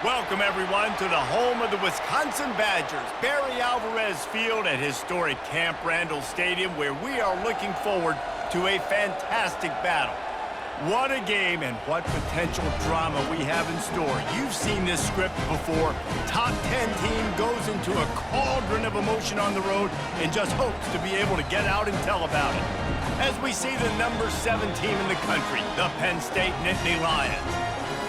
Welcome, everyone, to the home of the Wisconsin Badgers, Barry Alvarez Field at historic Camp Randall Stadium, where we are looking forward to a fantastic battle. What a game and what potential drama we have in store. You've seen this script before. Top 10 team goes into a cauldron of emotion on the road and just hopes to be able to get out and tell about it. As we see the number 7 team in the country, the Penn State Nittany Lions,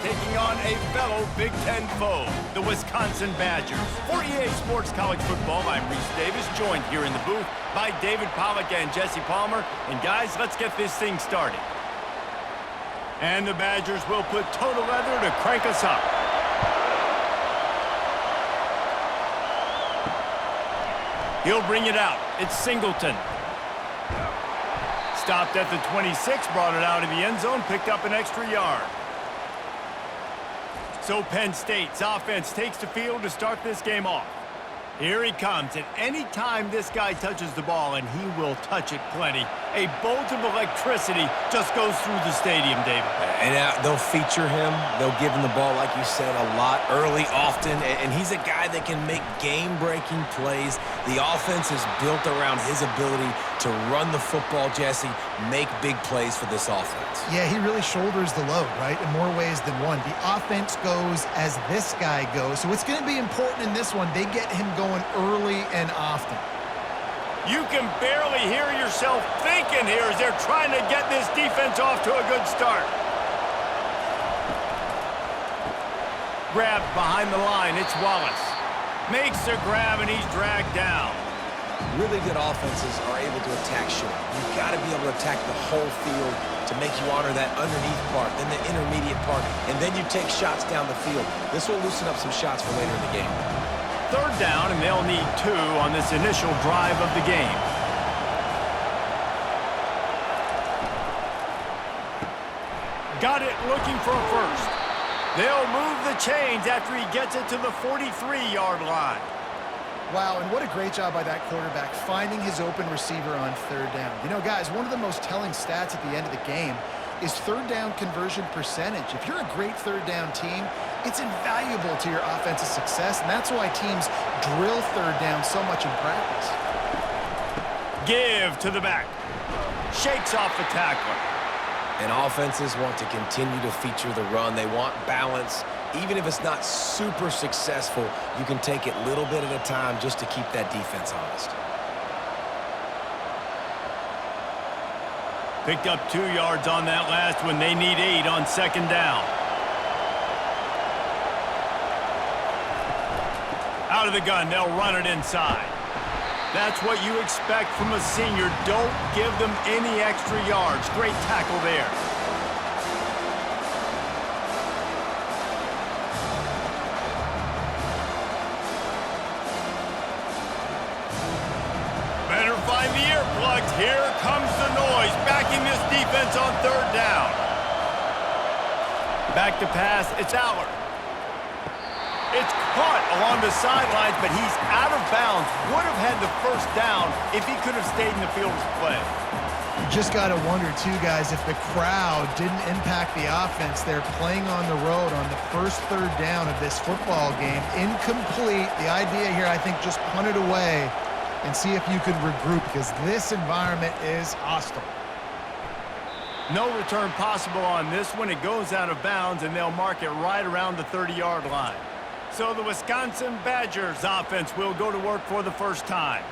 taking on a fellow Big Ten foe, the Wisconsin Badgers. For EA Sports College Football, I'm Reese Davis, joined here in the booth by David Pollack and Jesse Palmer. And guys, let's get this thing started. And the Badgers will put toe to leather to crank us up. He'll bring it out. It's Singleton. Stopped at the 26, brought it out of the end zone, picked up an extra yard. So Penn State's offense takes the field to start this game off. Here he comes, and any time this guy touches the ball, and he will touch it plenty, a bolt of electricity just goes through the stadium, David. And they'll feature him. They'll give him the ball, like you said, a lot, early, often, and he's a guy that can make game-breaking plays. The offense is built around his ability to run the football, Jesse, make big plays for this offense. Yeah, he really shoulders the load, right, in more ways than one. The offense goes as this guy goes, so it's going to be important in this one. They get him going early and often. You can barely hear yourself thinking here as they're trying to get this defense off to a good start. Grabbed behind the line, it's Wallace. Makes the grab, and he's dragged down. Really good offenses are able to attack short. You've got to be able to attack the whole field to make you honor that underneath part, then the intermediate part, and then you take shots down the field. This will loosen up some shots for later in the game. Third down, and they'll need 2 on this initial drive of the game. Got it, looking for a first. They'll move the chains after he gets it to the 43-yard line. Wow, and what a great job by that quarterback finding his open receiver on third down. You know, guys, one of the most telling stats at the end of the game is third down conversion percentage. If you're a great third down team, it's invaluable to your offensive success, and that's why teams drill third down so much in practice. Give to the back. Shakes off the tackler. And offenses want to continue to feature the run. They want balance. Even if it's not super successful, you can take it little bit at a time just to keep that defense honest. Picked up 2 yards on that last one. They need 8 on second down. Out of the gun, they'll run it inside. That's what you expect from a senior. Don't give them any extra yards. Great tackle there. Better find the earplugs. Here comes the noise, backing this defense on third down. Back to pass, it's Allard. It's caught along the sidelines, but he's out of bounds. Would have had the first down if he could have stayed in the field of play. You just got to wonder, too, guys, if the crowd didn't impact the offense. They're playing on the road on the first third down of this football game. Incomplete. The idea here, I think, just punt it away and see if you could regroup, because this environment is hostile. No return possible on this one. It goes out of bounds, and they'll mark it right around the 30-yard line. So the Wisconsin Badgers offense will go to work for the first time.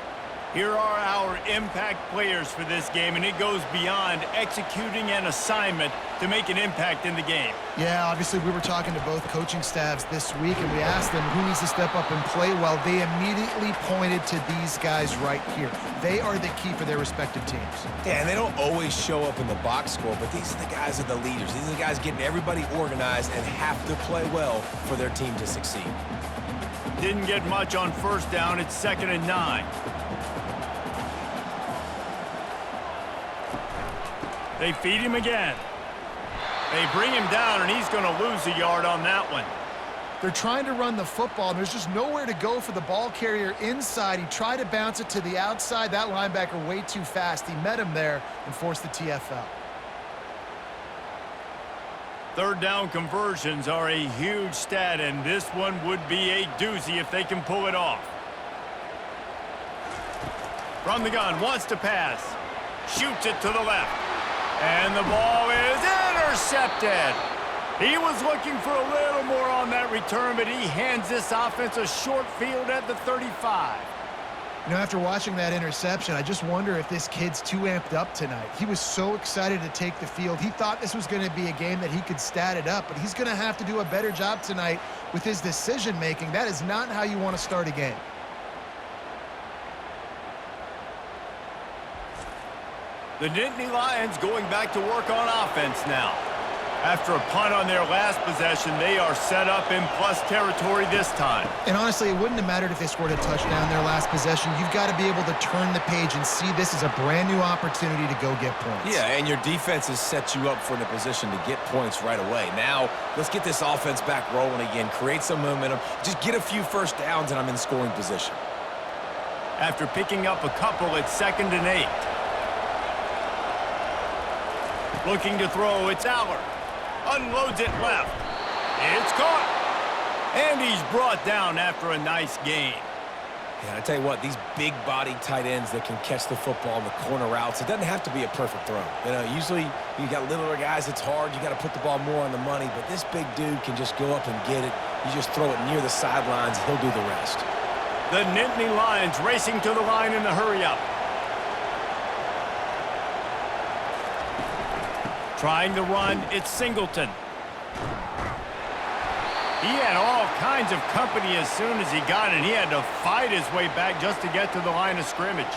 Here are our impact players for this game, and it goes beyond executing an assignment to make an impact in the game. Yeah, obviously we were talking to both coaching staffs this week, and we asked them who needs to step up and play well. They immediately pointed to these guys right here. They are the key for their respective teams. Yeah, and they don't always show up in the box score, but these are the guys that are the leaders. These are the guys getting everybody organized and have to play well for their team to succeed. Didn't get much on first down. It's 2nd and 9. They feed him again. They bring him down, and he's going to lose a yard on that one. They're trying to run the football, and there's just nowhere to go for the ball carrier inside. He tried to bounce it to the outside. That linebacker way too fast. He met him there and forced the TFL. Third down conversions are a huge stat, and this one would be a doozy if they can pull it off. From the gun, wants to pass. Shoots it to the left. And the ball is intercepted. He was looking for a little more on that return, but he hands this offense a short field at the 35. You know, after watching that interception, I just wonder if this kid's too amped up tonight. He was so excited to take the field. He thought this was going to be a game that he could stat it up, but he's going to have to do a better job tonight with his decision-making. That is not how you want to start a game. The Nittany Lions going back to work on offense now. After a punt on their last possession, they are set up in plus territory this time. And honestly, it wouldn't have mattered if they scored a touchdown their last possession. You've got to be able to turn the page and see this as a brand new opportunity to go get points. Yeah, and your defense has set you up for the position to get points right away. Now, let's get this offense back rolling again, create some momentum, just get a few first downs, and I'm in scoring position. After picking up a couple, it's 2nd and 8. Looking to throw, it's Aller. Unloads it left. It's caught. And he's brought down after a nice gain. Yeah, I tell you what, these big-bodied tight ends that can catch the football in the corner routes, it doesn't have to be a perfect throw. You know, usually you got littler guys, it's hard. You got to put the ball more on the money, but this big dude can just go up and get it. You just throw it near the sidelines, he'll do the rest. The Nittany Lions racing to the line in the hurry-up. Trying to run, it's Singleton. He had all kinds of company as soon as he got it. He had to fight his way back just to get to the line of scrimmage.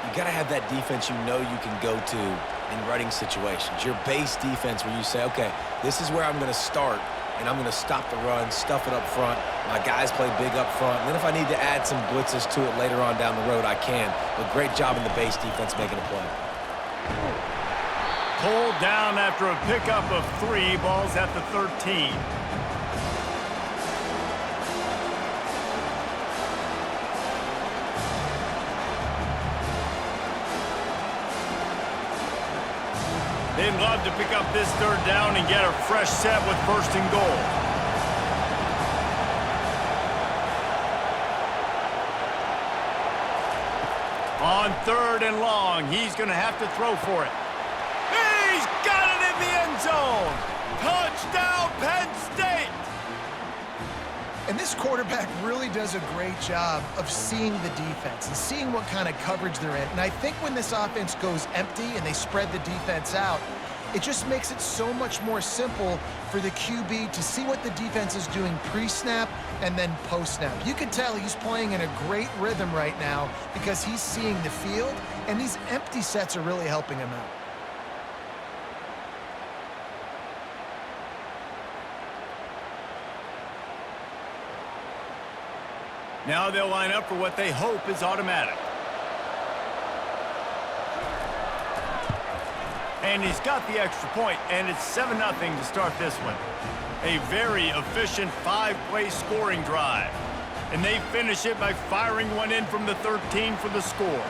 You got to have that defense you know you can go to in running situations. Your base defense where you say, okay, this is where I'm going to start, and I'm going to stop the run, stuff it up front. My guys play big up front. And then if I need to add some blitzes to it later on down the road, I can. But great job in the base defense making a play. Pulled down after a pickup of 3, balls at the 13. They'd love to pick up this 3rd down and get a fresh set with 1st and goal. On 3rd and long, he's going to have to throw for it. He's got it in the end zone. Touchdown, Penn State. And this quarterback really does a great job of seeing the defense and seeing what kind of coverage they're in. And I think when this offense goes empty and they spread the defense out, it just makes it so much more simple for the QB to see what the defense is doing pre-snap and then post-snap. You can tell he's playing in a great rhythm right now because he's seeing the field, and these empty sets are really helping him out. Now they'll line up for what they hope is automatic. And he's got the extra point, and it's 7-0 to start this one. A very efficient 5-play scoring drive. And they finish it by firing one in from the 13 for the score.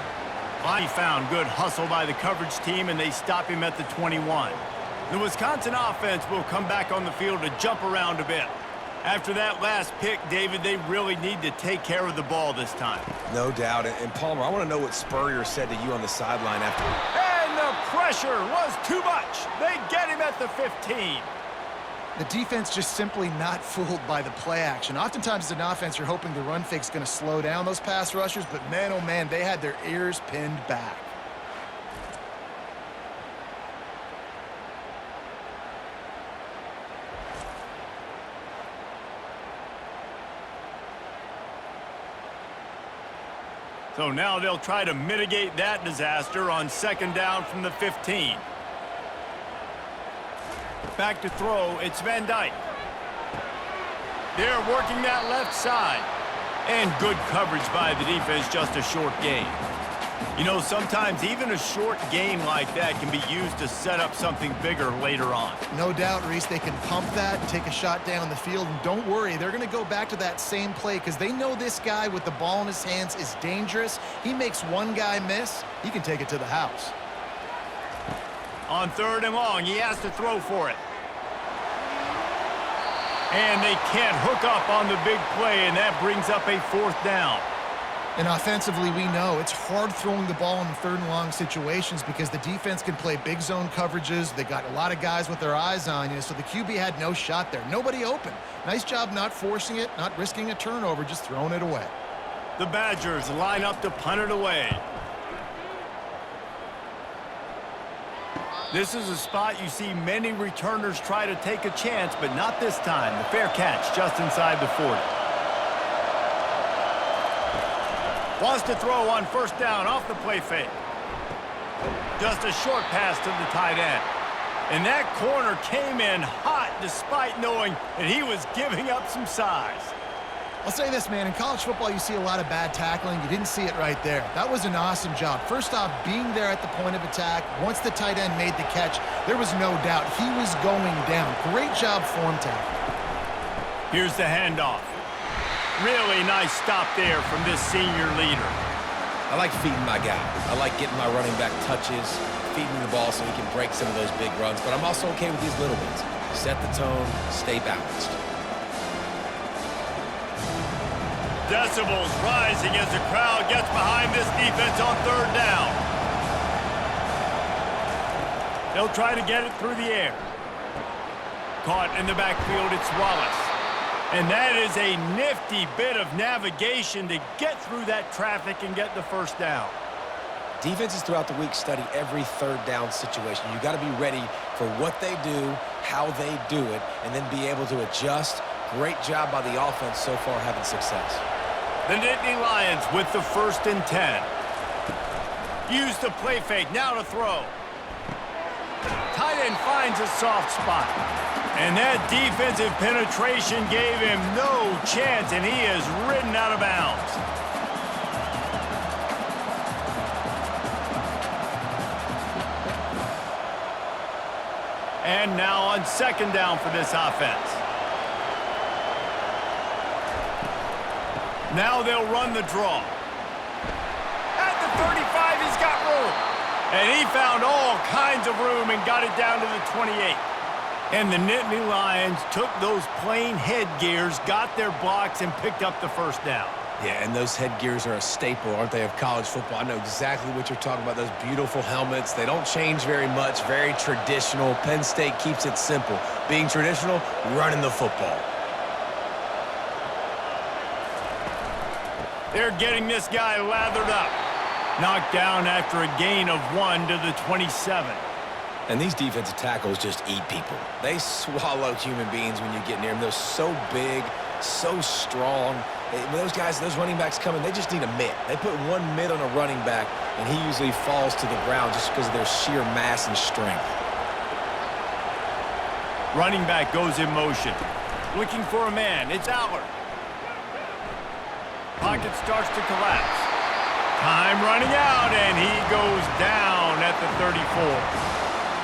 He found good hustle by the coverage team, and they stop him at the 21. The Wisconsin offense will come back on the field to jump around a bit. After that last pick, David, they really need to take care of the ball this time. No doubt. And Palmer, I want to know what Spurrier said to you on the sideline after. And the pressure was too much. They get him at the 15. The defense just simply not fooled by the play action. Oftentimes as an offense, you're hoping the run fake's going to slow down those pass rushers, but man, oh man, they had their ears pinned back. So now they'll try to mitigate that disaster on 2nd down from the 15. Back to throw, it's Van Dyke. They're working that left side. And good coverage by the defense, just a short gain. You know, sometimes even a short gain like that can be used to set up something bigger later on. No doubt, Reese, they can pump that, take a shot down the field, and don't worry, they're going to go back to that same play because they know this guy with the ball in his hands is dangerous. He makes one guy miss, he can take it to the house. On 3rd and long, he has to throw for it. And they can't hook up on the big play, and that brings up a 4th down. And offensively, we know it's hard throwing the ball in 3rd and long situations because the defense can play big zone coverages. They got a lot of guys with their eyes on you, so the QB had no shot there. Nobody open. Nice job not forcing it, not risking a turnover, just throwing it away. The Badgers line up to punt it away. This is a spot you see many returners try to take a chance, but not this time. The fair catch just inside the 40. Wants to throw on 1st down off the play fake. Just a short pass to the tight end. And that corner came in hot despite knowing that he was giving up some size. I'll say this, man. In college football, you see a lot of bad tackling. You didn't see it right there. That was an awesome job. First off, being there at the point of attack. Once the tight end made the catch, there was no doubt he was going down. Great job form tackle. Here's the handoff. Really nice stop there from this senior leader. I like feeding my guy. I like getting my running back touches, feeding the ball so he can break some of those big runs. But I'm also okay with these little ones. Set the tone, stay balanced. Decibels rising as the crowd gets behind this defense on 3rd down. They'll try to get it through the air. Caught in the backfield, it's Wallace. And that is a nifty bit of navigation to get through that traffic and get the 1st down. Defenses throughout the week study every 3rd down situation. You got to be ready for what they do, how they do it, and then be able to adjust. Great job by the offense so far having success. The Nittany Lions with the 1st and 10. Use the play fake, now to throw. Tight end finds a soft spot. And that defensive penetration gave him no chance, and he is ridden out of bounds. And now on 2nd down for this offense. Now they'll run the draw. At the 35, he's got room. And he found all kinds of room and got it down to the 28. And the Nittany Lions took those plain headgears, got their blocks, and picked up the 1st down. Yeah, and those headgears are a staple, aren't they, of college football? I know exactly what you're talking about, those beautiful helmets. They don't change very much, very traditional. Penn State keeps it simple. Being traditional, running the football. They're getting this guy lathered up. Knocked down after a gain of 1 to the 27. And these defensive tackles just eat people. They swallow human beings when you get near them. They're so big, so strong. When those guys, those running backs come in, they just need a mitt. They put one mitt on a running back, and he usually falls to the ground just because of their sheer mass and strength. Running back goes in motion. Looking for a man. It's Allard. Pocket starts to collapse. Time running out, and he goes down at the 34.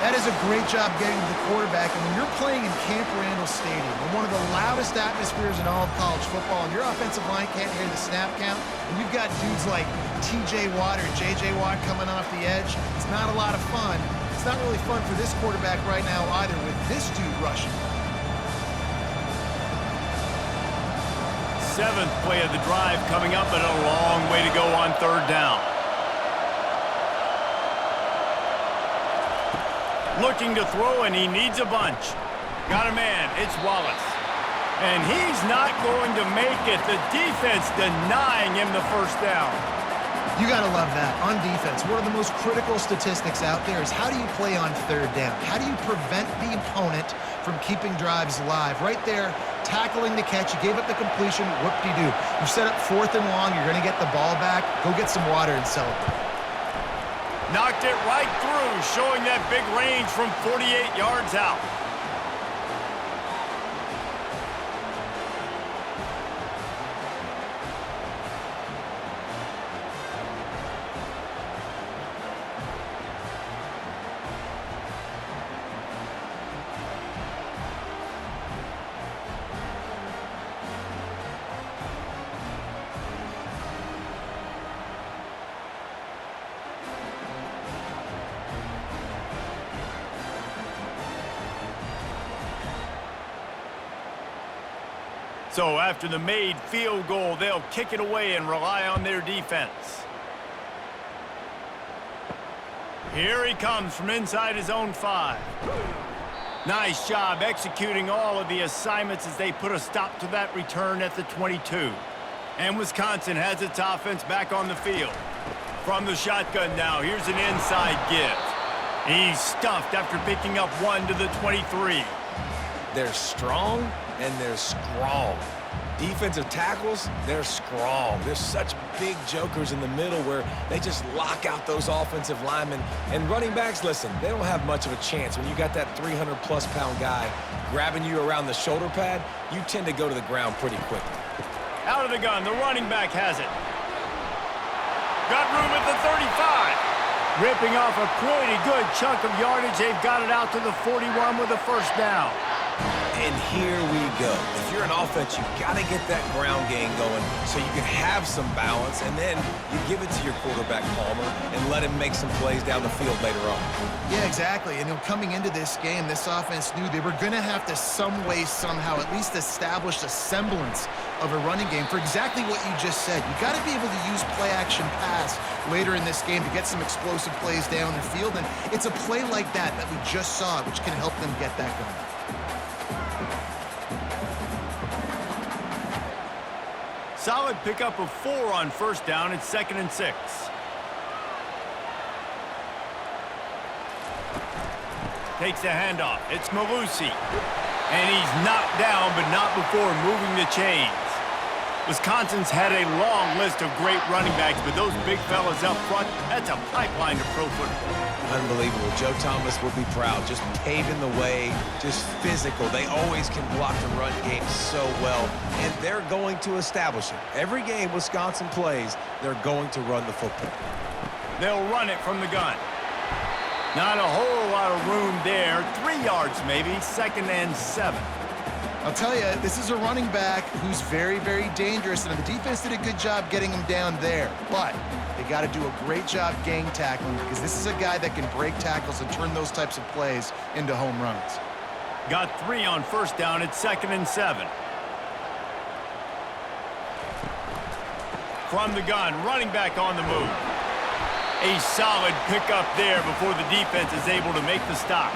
That is a great job getting to the quarterback. And when you're playing in Camp Randall Stadium, in one of the loudest atmospheres in all of college football, and your offensive line can't hear the snap count, and you've got dudes like T.J. Watt or J.J. Watt coming off the edge, it's not a lot of fun. It's not really fun for this quarterback right now either with this dude rushing. 7th play of the drive coming up, but a long way to go on 3rd down. Looking to throw, and he needs a bunch. Got a man. It's Wallace. And he's not going to make it. The defense denying him the 1st down. You got to love that. On defense, one of the most critical statistics out there is how do you play on 3rd down? How do you prevent the opponent from keeping drives alive? Right there, tackling the catch. You gave up the completion. Whoop-de-doo. You set up 4th and long. You're going to get the ball back. Go get some water and celebrate. Knocked it right through, showing that big range from 48 yards out. So after the made field goal, they'll kick it away and rely on their defense. Here he comes from inside his own 5. Nice job executing all of the assignments as they put a stop to that return at the 22. And Wisconsin has its offense back on the field. From the shotgun now, here's an inside give. He's stuffed after picking up 1 to the 23. They're strong and they're strong. Defensive tackles, they're strong. There's such big jokers in the middle where they just lock out those offensive linemen. And running backs, listen, they don't have much of a chance. When you got that 300-plus pound guy grabbing you around the shoulder pad, you tend to go to the ground pretty quickly. Out of the gun, the running back has it. Got room at the 35. Ripping off a pretty good chunk of yardage. They've got it out to the 41 with a first down. And here we go. If you're an offense, you've got to get that ground game going so you can have some balance, and then you give it to your quarterback, Palmer, and let him make some plays down the field later on. Yeah, exactly. And coming into this game, this offense knew they were going to have to some way, somehow, at least establish a semblance of a running game for exactly what you just said. You got to be able to use play-action pass later in this game to get some explosive plays down the field, and it's a play like that that we just saw, which can help them get that going. Solid pickup of 4 on first down. It's 2nd and 6. Takes the handoff. It's Malusi. And he's knocked down, but not before moving the chains. Wisconsin's had a long list of great running backs, but those big fellas up front, that's a pipeline to pro football. Unbelievable. Joe Thomas will be proud. Just paving the way, just physical. They always can block the run game so well, and they're going to establish it. Every game Wisconsin plays, they're going to run the football. They'll run it from the gun. Not a whole lot of room there. 3 yards maybe, 2nd and 7. I'll tell you, this is a running back who's very, very dangerous, and the defense did a good job getting him down there. But they got to do a great job gang tackling because this is a guy that can break tackles and turn those types of plays into home runs. Got 3 on first down. It's 2nd and 7. From the gun, running back on the move. A solid pickup there before the defense is able to make the stop.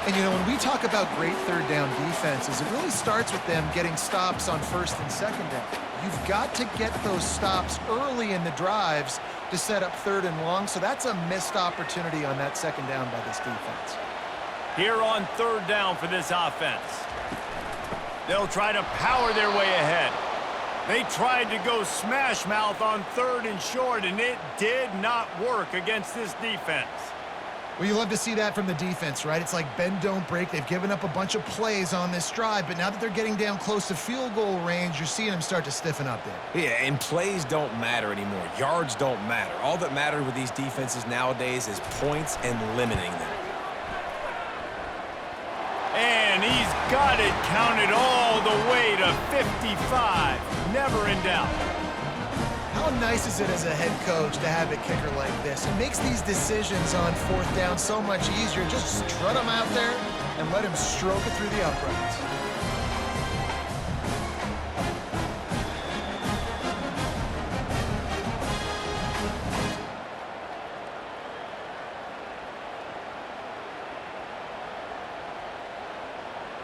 And, when we talk about great third down defenses, it really starts with them getting stops on first and second down. You've got to get those stops early in the drives to set up 3rd and long, so that's a missed opportunity on that 2nd down by this defense. Here on 3rd down for this offense. They'll try to power their way ahead. They tried to go smash mouth on 3rd and short, and it did not work against this defense. Well, you love to see that from the defense, right? It's like bend, don't break. They've given up a bunch of plays on this drive, but now that they're getting down close to field goal range, you're seeing them start to stiffen up there. Yeah, and plays don't matter anymore. Yards don't matter. All that matters with these defenses nowadays is points and limiting them. And he's got it counted all the way to 55. Never in doubt. How nice is it as a head coach to have a kicker like this? It makes these decisions on 4th down so much easier. Just strut him out there and let him stroke it through the uprights.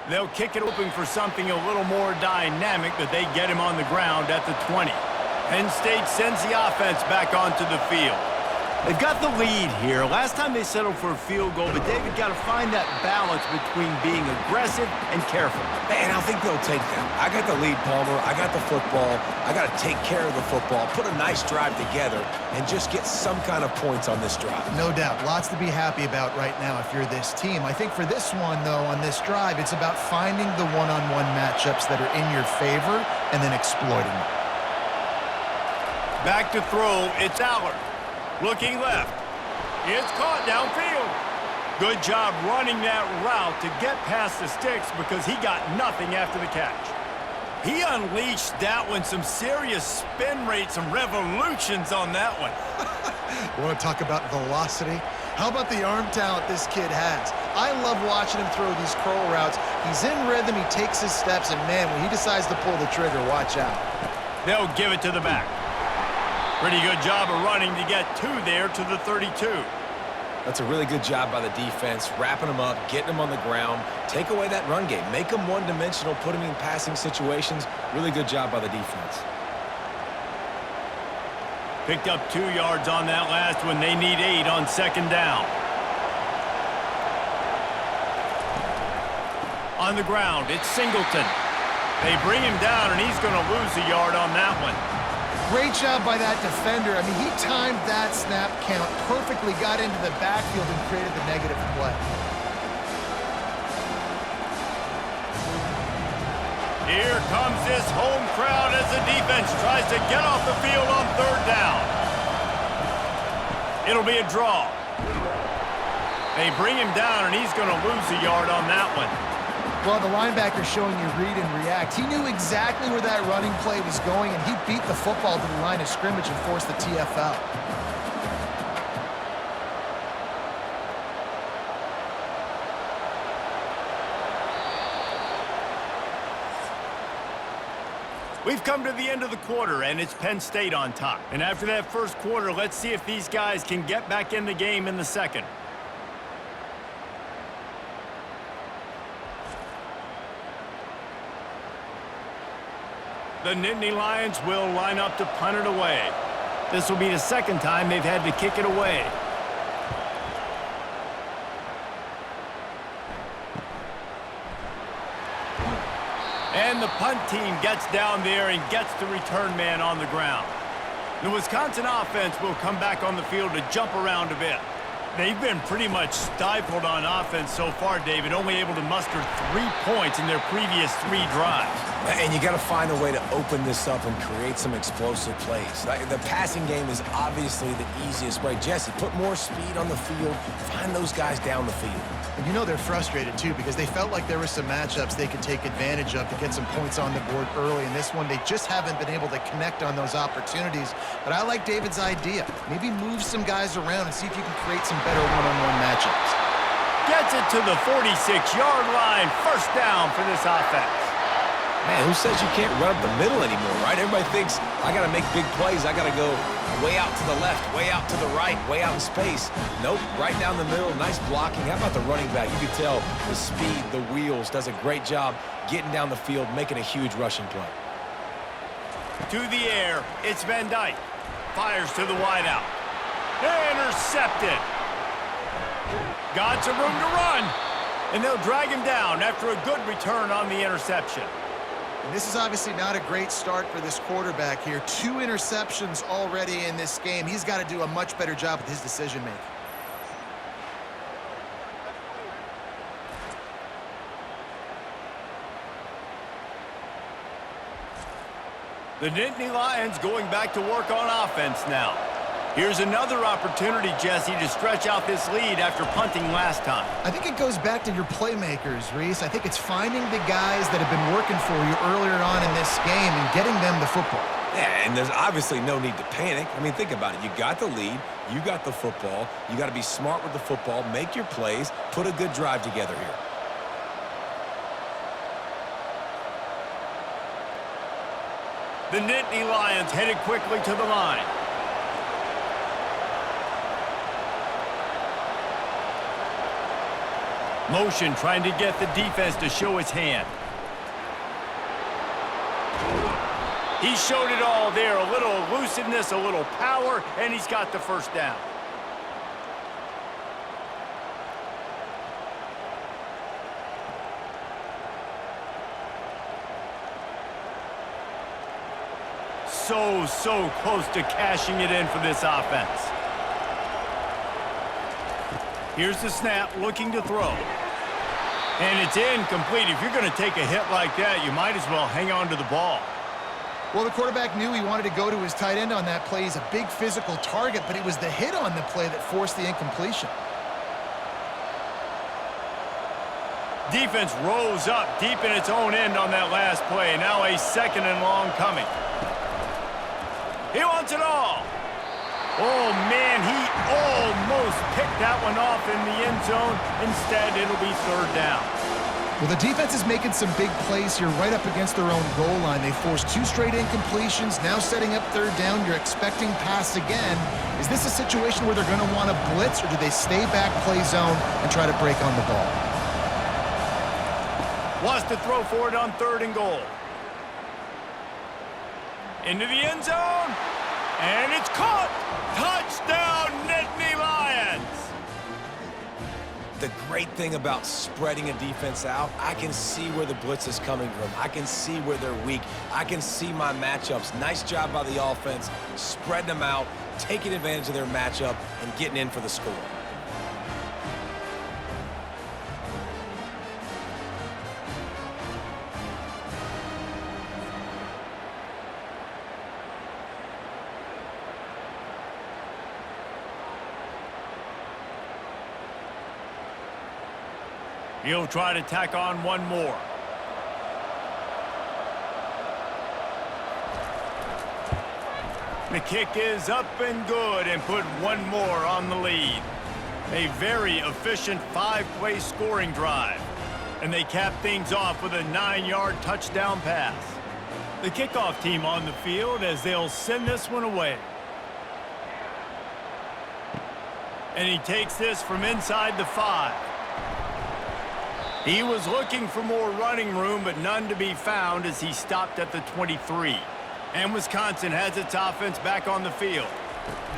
They'll kick it open for something a little more dynamic, but they get him on the ground at the 20. Penn State sends the offense back onto the field. They've got the lead here. Last time they settled for a field goal, but David got to find that balance between being aggressive and careful. And I think they'll take that. I got the lead, Palmer. I got the football. I got to take care of the football, put a nice drive together, and just get some kind of points on this drive. No doubt. Lots to be happy about right now if you're this team. I think for this one, though, on this drive, it's about finding the one-on-one matchups that are in your favor and then exploiting them. Back to throw, it's Allard. Looking left. It's caught downfield. Good job running that route to get past the sticks because he got nothing after the catch. He unleashed that one, some serious spin rate, some revolutions on that one. Want to talk about velocity? How about the arm talent this kid has? I love watching him throw these curl routes. He's in rhythm, he takes his steps, and man, when he decides to pull the trigger, watch out. They'll give it to the back. Pretty good job of running to get 2 there to the 32. That's a really good job by the defense, wrapping them up, getting them on the ground. Take away that run game. Make them one-dimensional, put them in passing situations. Really good job by the defense. Picked up 2 yards on that last one. They need 8 on 2nd down. On the ground, it's Singleton. They bring him down, and he's going to lose a yard on that one. Great job by that defender. I mean, he timed that snap count perfectly, got into the backfield and created the negative play. Here comes this home crowd as the defense tries to get off the field on 3rd down. It'll be a draw. They bring him down, and he's going to lose a yard on that one. Well, the linebacker showing you read and react. He knew exactly where that running play was going, and he beat the football to the line of scrimmage and forced the TFL. We've come to the end of the quarter, and it's Penn State on top. And after that first quarter, let's see if these guys can get back in the game in the second. The Nittany Lions will line up to punt it away. This will be the 2nd time they've had to kick it away. And the punt team gets down there and gets the return man on the ground. The Wisconsin offense will come back on the field to jump around a bit. They've been pretty much stifled on offense so far, David, only able to muster 3 points in their previous 3 drives. And you got to find a way to open this up and create some explosive plays. The passing game is obviously the easiest way. Jesse, put more speed on the field. Find those guys down the field. And you know they're frustrated, too, because they felt like there were some matchups they could take advantage of to get some points on the board early. In this one, they just haven't been able to connect on those opportunities. But I like David's idea. Maybe move some guys around and see if you can create some better one-on-one matchups. Gets it to the 46-yard line. 1st down for this offense. Man, who says you can't run up the middle anymore, right? Everybody thinks, I got to make big plays. I got to go way out to the left, way out to the right, way out in space. Nope, right down the middle. Nice blocking. How about the running back? You can tell the speed, the wheels, does a great job getting down the field, making a huge rushing play. To the air, it's Van Dyke. Fires to the wideout. Intercepted. Got some room to run. And they'll drag him down after a good return on the interception. And this is obviously not a great start for this quarterback here. 2 interceptions already in this game. He's got to do a much better job with his decision-making. The Nittany Lions going back to work on offense now. Here's another opportunity, Jesse, to stretch out this lead after punting last time. I think it goes back to your playmakers, Reese. I think it's finding the guys that have been working for you earlier on in this game and getting them the football. Yeah, and there's obviously no need to panic. I mean, think about it. You got the lead. You got the football. You got to be smart with the football, make your plays, put a good drive together here. The Nittany Lions headed quickly to the line. Motion trying to get the defense to show his hand. He showed it all there. A little elusiveness, a little power, and he's got the 1st down. So close to cashing it in for this offense. Here's the snap, looking to throw. And it's incomplete. If you're going to take a hit like that, you might as well hang on to the ball. Well, the quarterback knew he wanted to go to his tight end on that play. He's a big physical target, but it was the hit on the play that forced the incompletion. Defense rose up deep in its own end on that last play. Now a 2nd and long coming. He wants it all. Oh, man, he almost picked that one off in the end zone. Instead, it'll be third down. Well, the defense is making some big plays here right up against their own goal line. They forced 2 straight incompletions, now setting up third down. You're expecting pass again. Is this a situation where they're going to want to blitz, or do they stay back, play zone, and try to break on the ball? Wants to throw for it on 3rd and goal. Into the end zone. And it's caught. Touchdown, Nittany Lions. The great thing about spreading a defense out, I can see where the blitz is coming from. I can see where they're weak. I can see my matchups. Nice job by the offense, spreading them out, taking advantage of their matchup, and getting in for the score. He'll try to tack on one more. The kick is up and good and put one more on the lead. A very efficient 5-play scoring drive. And they cap things off with a 9-yard touchdown pass. The kickoff team on the field as they'll send this one away. And he takes this from inside the 5. He was looking for more running room, but none to be found as he stopped at the 23. And Wisconsin has its offense back on the field.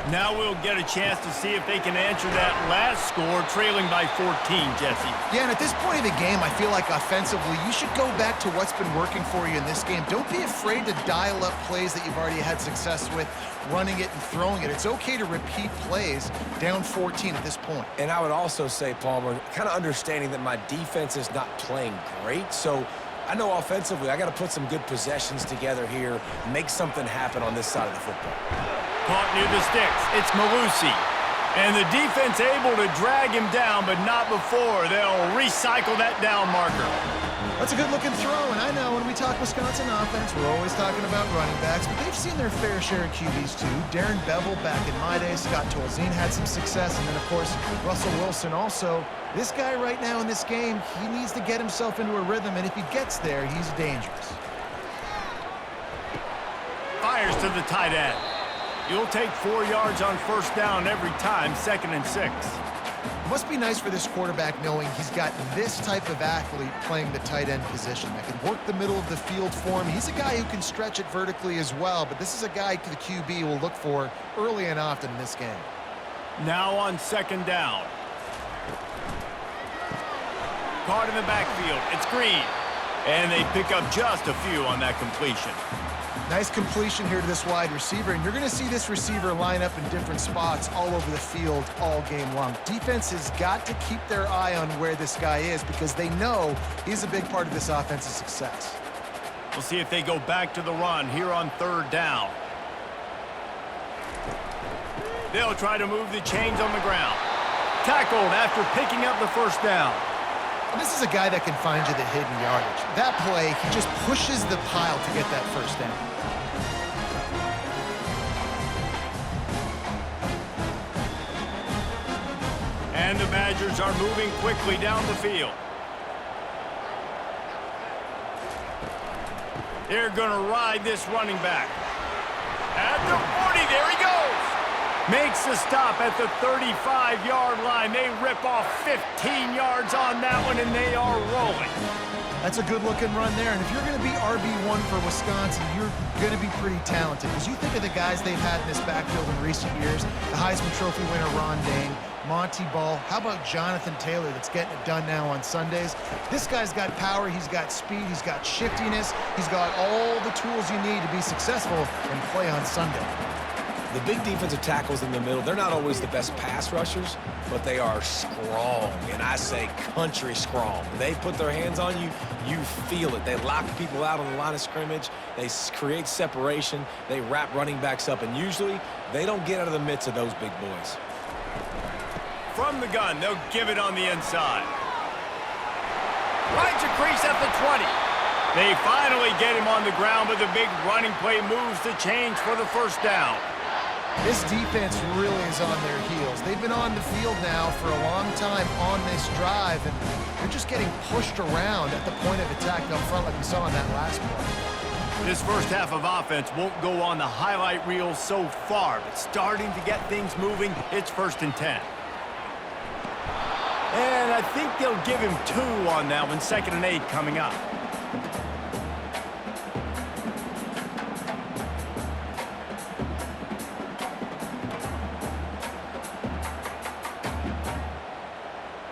Now we'll get a chance to see if they can answer that last score, trailing by 14, Jesse. Yeah, and at this point in the game, I feel like offensively, you should go back to what's been working for you in this game. Don't be afraid to dial up plays that you've already had success with, running it and throwing it. It's okay to repeat plays down 14 at this point. And I would also say, Palmer, kind of understanding that my defense is not playing great, so I know offensively I got to put some good possessions together here, make something happen on this side of the football. Caught near the sticks. It's Malusi. And the defense able to drag him down, but not before. They'll recycle that down marker. That's a good-looking throw, and I know when we talk Wisconsin offense, we're always talking about running backs, but they've seen their fair share of QBs too. Darren Bevel back in my day, Scott Tolzien had some success, and then, of course, Russell Wilson also. This guy right now in this game, he needs to get himself into a rhythm, and if he gets there, he's dangerous. Fires to the tight end. You'll take 4 yards on first down every time, 2nd and 6. It must be nice for this quarterback knowing he's got this type of athlete playing the tight end position that can work the middle of the field for him. He's a guy who can stretch it vertically as well, but this is a guy the QB will look for early and often in this game. Now on 2nd down. Caught in the backfield. It's Green. And they pick up just a few on that completion. Nice completion here to this wide receiver, and you're going to see this receiver line up in different spots all over the field all game long. Defense has got to keep their eye on where this guy is because they know he's a big part of this offense's success. We'll see if they go back to the run here on 3rd down. They'll try to move the chains on the ground. Tackled after picking up the first down. And this is a guy that can find you the hidden yardage. That play, he just pushes the pile to get that first down. And the Badgers are moving quickly down the field. They're going to ride this running back. At the 40, there he goes. Makes the stop at the 35-yard line. They rip off 15 yards on that one, and they are rolling. That's a good-looking run there. And if you're going to be RB1 for Wisconsin, you're going to be pretty talented. Because you think of the guys they've had in this backfield in recent years, the Heisman Trophy winner Ron Dane, Monty Ball. How about Jonathan Taylor that's getting it done now on Sundays? This guy's got power, he's got speed, he's got shiftiness, he's got all the tools you need to be successful and play on Sunday. The big defensive tackles in the middle, they're not always the best pass rushers, but they are strong, and I say country strong. When they put their hands on you, you feel it. They lock people out on the line of scrimmage. They create separation. They wrap running backs up, and usually they don't get out of the midst of those big boys. From the gun, they'll give it on the inside. Finds a crease at the 20. They finally get him on the ground, but the big running play moves the chains for the first down. This defense really is on their heels. They've been on the field now for a long time on this drive, and they're just getting pushed around at the point of attack up front like we saw in that last play. This first half of offense won't go on the highlight reel so far, but starting to get things moving, it's 1st and 10. And I think they'll give him 2 on that one, 2nd and 8 coming up.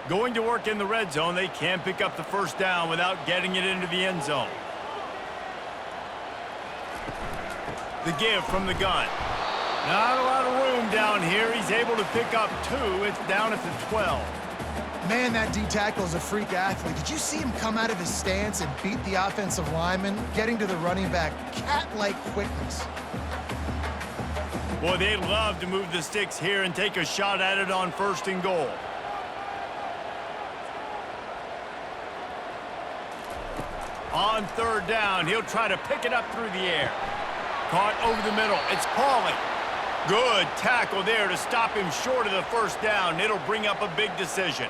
Going to work in the red zone, they can't pick up the first down without getting it into the end zone. The give from the gun. Not a lot of room down here. He's able to pick up 2. It's down at the 12. Man, that D-tackle is a freak athlete. Did you see him come out of his stance and beat the offensive lineman, getting to the running back, cat-like quickness? Boy, they'd love to move the sticks here and take a shot at it on 1st and goal. On 3rd down, he'll try to pick it up through the air. Caught over the middle. It's Pauly. Good tackle there to stop him short of the first down. It'll bring up a big decision.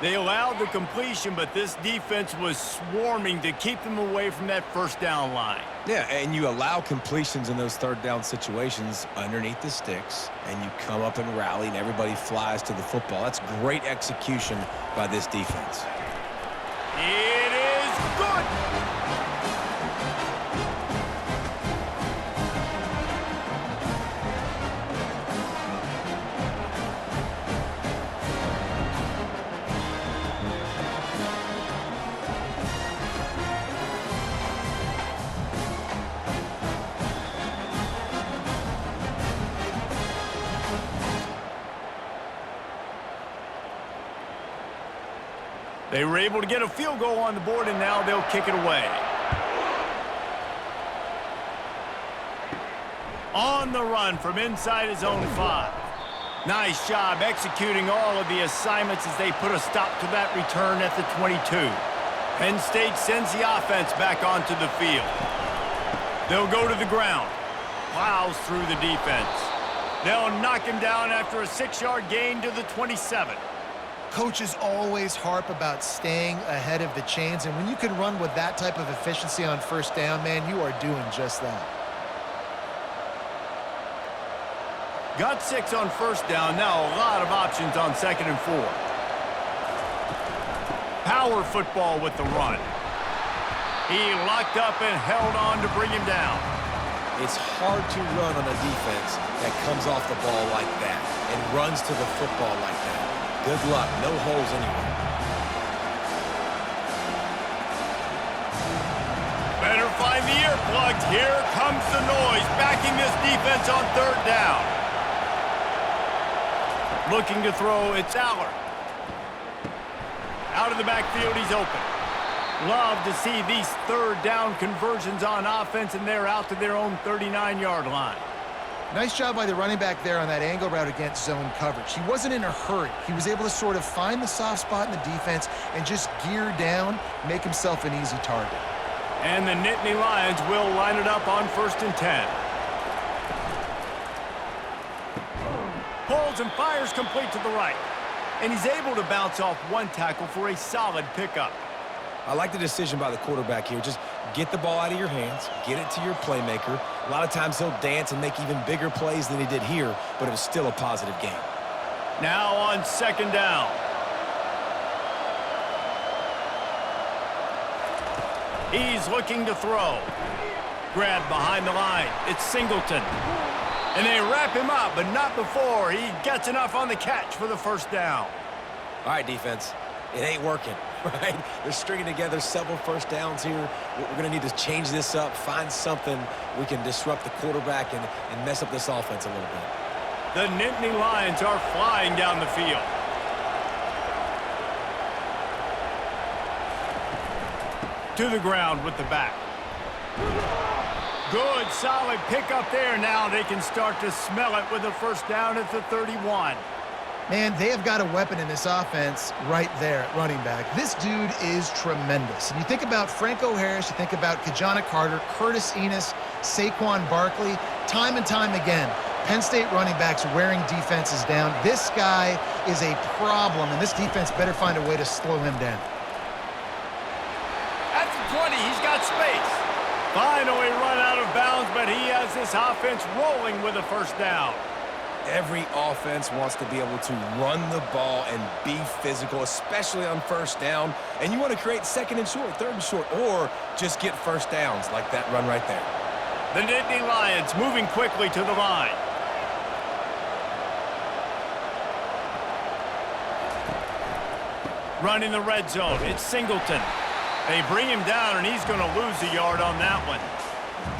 They allowed the completion, but this defense was swarming to keep them away from that first down line. Yeah, and you allow completions in those 3rd down situations underneath the sticks, and you come up and rally, and everybody flies to the football. That's great execution by this defense. It is good. They were able to get a field goal on the board, and now they'll kick it away. On the run from inside his own 5. Nice job executing all of the assignments as they put a stop to that return at the 22. Penn State sends the offense back onto the field. They'll go to the ground. Plows through the defense. They'll knock him down after a 6-yard gain to the 27. Coaches always harp about staying ahead of the chains, and when you can run with that type of efficiency on 1st down, man, you are doing just that. Got 6 on 1st down. Now a lot of options on 2nd and 4. Power football with the run. He locked up and held on to bring him down. It's hard to run on a defense that comes off the ball like that and runs to the football like that. Good luck. No holes anywhere. Better find the earplugs. Here comes the noise, backing this defense on 3rd down. Looking to throw, it's Aller. Out of the backfield, he's open. Love to see these 3rd down conversions on offense, and they're out to their own 39-yard line. Nice job by the running back there on that angle route against zone coverage. He wasn't in a hurry. He was able to sort of find the soft spot in the defense and just gear down, make himself an easy target. And the Nittany Lions will line it up on 1st and 10. Pulls and fires complete to the right. And he's able to bounce off one tackle for a solid pickup. I like the decision by the quarterback here. Just get the ball out of your hands, get it to your playmaker. A lot of times he'll dance and make even bigger plays than he did here, but it was still a positive game. Now on 2nd down. He's looking to throw. Grabbed behind the line. It's Singleton. And they wrap him up, but not before he gets enough on the catch for the 1st down. All right, defense. It ain't working, right? They're stringing together several 1st downs here. We're going to need to change this up, find something we can disrupt the quarterback and mess up this offense a little bit. The Nittany Lions are flying down the field. To the ground with the back. Good, solid pickup there. Now they can start to smell it with a 1st down at the 31. Man, they have got a weapon in this offense right there at running back. This dude is tremendous. And you think about Franco Harris, you think about Kajana Carter, Curtis Enos, Saquon Barkley, time and time again, Penn State running backs wearing defenses down. This guy is a problem, and this defense better find a way to slow him down. At the 20, he's got space. Finally run out of bounds, but he has this offense rolling with a first down. Every offense wants to be able to run the ball and be physical, especially on first down. And you want to create second and short, third and short, or just get first downs like that run right there. The Nittany Lions moving quickly to the line. Running the red zone, it's Singleton. They bring him down, and he's going to lose a yard on that one.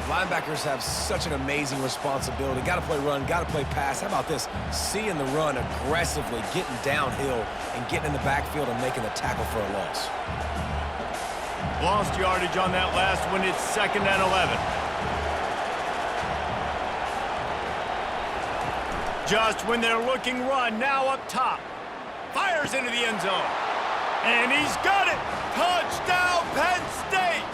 Linebackers have such an amazing responsibility. Got to play run, got to play pass. How about this? Seeing the run aggressively, getting downhill, and getting in the backfield and making the tackle for a loss. Lost yardage on that last one. It's 2nd and 11. Just when they're looking run, now up top. Fires into the end zone. And he's got it! Touchdown, Penn State!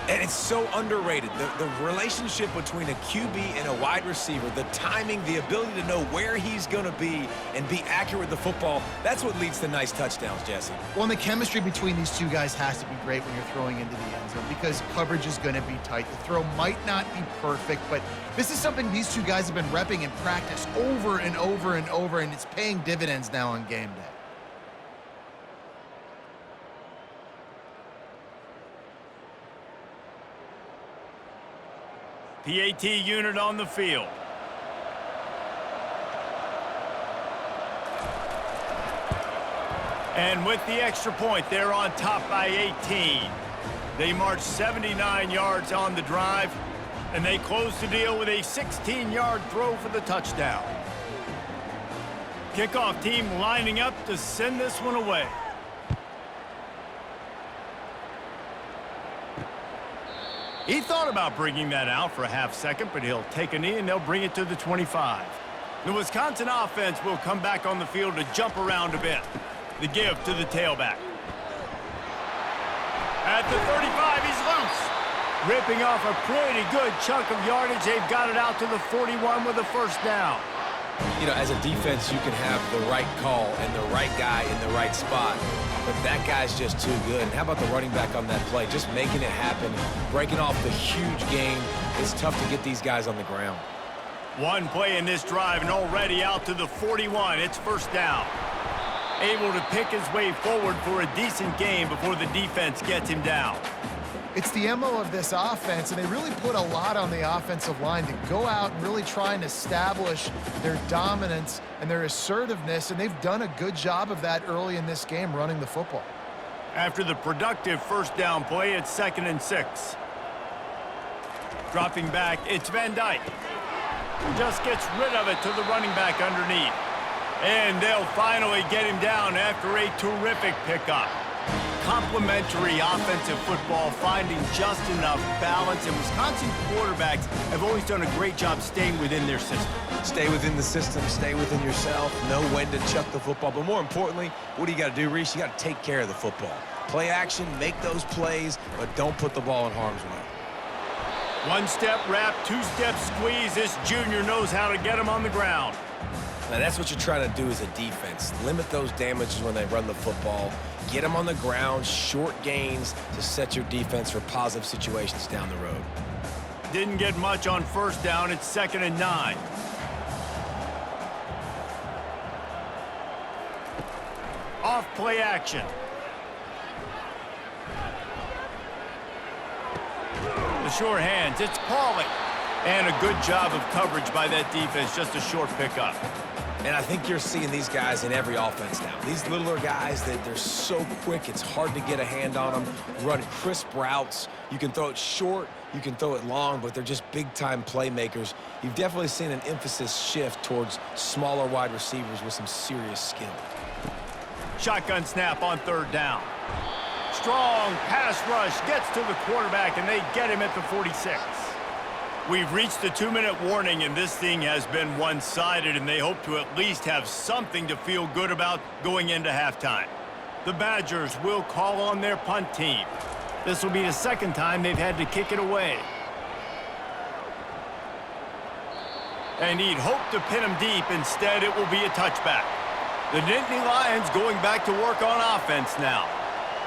And it's so underrated. The relationship between a QB and a wide receiver, the timing, the ability to know where he's going to be and be accurate with the football, that's what leads to nice touchdowns, Jesse. Well, and the chemistry between these two guys has to be great when you're throwing into the end zone because coverage is going to be tight. The throw might not be perfect, but this is something these two guys have been repping in practice over and over and over, and it's paying dividends now on game day. PAT unit on the field. And with the extra point, they're on top by 18. They march 79 yards on the drive, and they close the deal with a 16-yard throw for the touchdown. Kickoff team lining up to send this one away. He thought about bringing that out for a half second, but he'll take a knee and they'll bring it to the 25. The Wisconsin offense will come back on the field to jump around a bit. The give to the tailback. At the 35, he's loose. Ripping off a pretty good chunk of yardage. They've got it out to the 41 with a first down. You know, as a defense, you can have the right call and the right guy in the right spot, but that guy's just too good. And how about the running back on that play? Just making it happen, breaking off the huge gain. It's tough to get these guys on the ground. One play in this drive and already out to the 41. It's first down. Able to pick his way forward for a decent gain before the defense gets him down. It's the MO of this offense, and they really put a lot on the offensive line to go out and really try and establish their dominance and their assertiveness, and they've done a good job of that early in this game running the football. After the productive first down play, it's 2nd and 6. Dropping back, it's Van Dyke. Just gets rid of it to the running back underneath. And they'll finally get him down after a terrific pickup. Complementary offensive football, finding just enough balance, and Wisconsin quarterbacks have always done a great job staying within their system. Stay within the system, stay within yourself, know when to chuck the football. But more importantly, what do you got to do, Reese? You got to take care of the football. Play action, make those plays, but don't put the ball in harm's way. One-step wrap, two-step squeeze. This junior knows how to get him on the ground. Now, that's what you're trying to do as a defense. Limit those damages when they run the football. Get them on the ground, short gains to set your defense for positive situations down the road. Didn't get much on first down. It's 2nd and 9. Off play action. The short hands, it's Pauly. And a good job of coverage by that defense, just a short pickup. And I think you're seeing these guys in every offense now. These littler guys, they're so quick, it's hard to get a hand on them. Run crisp routes. You can throw it short, you can throw it long, but they're just big-time playmakers. You've definitely seen an emphasis shift towards smaller wide receivers with some serious skill. Shotgun snap on 3rd down. Strong pass rush gets to the quarterback, and they get him at the 46. We've reached the 2-minute warning, and this thing has been one-sided, and they hope to at least have something to feel good about going into halftime. The Badgers will call on their punt team. This will be the 2nd time they've had to kick it away. And he'd hope to pin him deep. Instead, it will be a touchback. The Nittany Lions going back to work on offense now.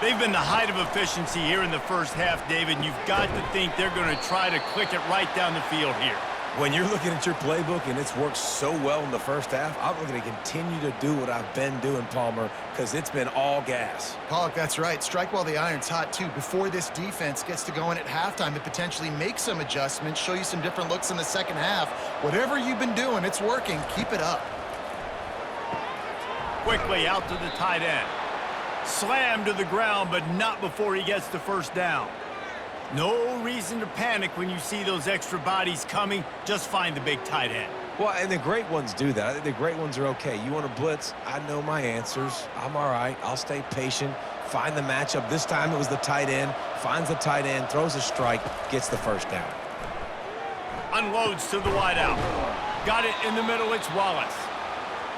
They've been the height of efficiency here in the first half, David, and you've got to think they're going to try to click it right down the field here. When you're looking at your playbook and it's worked so well in the first half, I'm going to continue to do what I've been doing, Palmer, because it's been all gas. Pollock, that's right. Strike while the iron's hot, too. Before this defense gets to going at halftime to potentially make some adjustments, show you some different looks in the second half. Whatever you've been doing, it's working. Keep it up. Quickly out to the tight end. Slammed to the ground, but not before he gets the first down. No reason to panic when you see those extra bodies coming. Just find the big tight end. Well, and the great ones do that. I think the great ones are okay. You want to blitz? I know my answers. I'm all right. I'll stay patient. Find the matchup. This time it was the tight end. Finds the tight end, throws a strike, gets the first down. Unloads to the wideout. Got it in the middle. It's Wallace.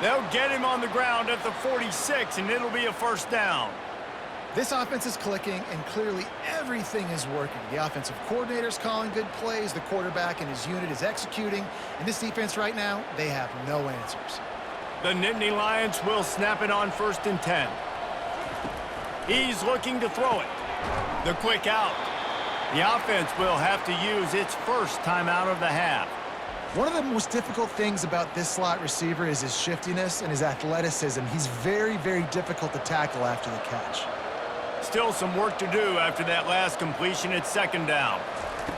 They'll get him on the ground at the 46, and it'll be a first down. This offense is clicking, and clearly everything is working. The offensive coordinator's calling good plays. The quarterback and his unit is executing. And this defense right now, they have no answers. The Nittany Lions will snap it on 1st and 10. He's looking to throw it. The quick out. The offense will have to use its first timeout of the half. One of the most difficult things about this slot receiver is his shiftiness and his athleticism. He's very, very difficult to tackle after the catch. Still some work to do after that last completion at 2nd down.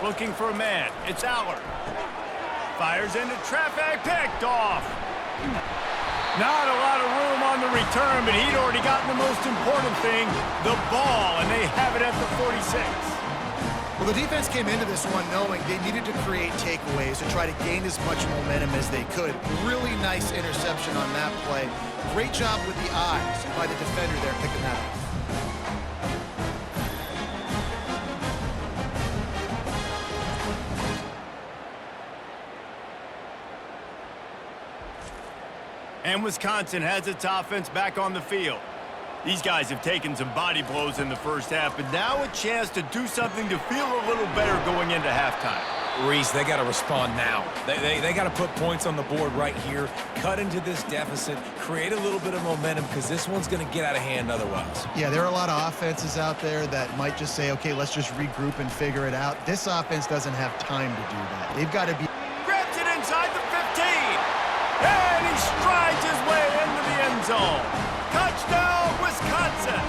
Looking for a man. It's Allard. Fires into traffic. Picked off. Not a lot of room on the return, but he'd already gotten the most important thing, the ball, and they have it at the 46. Well, the defense came into this one knowing they needed to create takeaways to try to gain as much momentum as they could. Really nice interception on that play. Great job with the eyes by the defender there picking that up. And Wisconsin has its offense back on the field. These guys have taken some body blows in the first half, but now a chance to do something to feel a little better going into halftime. Reese, they got to respond now. They got to put points on the board right here, cut into this deficit, create a little bit of momentum, because this one's going to get out of hand otherwise. Yeah, there are a lot of offenses out there that might just say, okay, let's just regroup and figure it out. This offense doesn't have time to do that. They've got to be... Grabs it inside the 15. And he strides his way into the end zone. Touchdown, Wisconsin!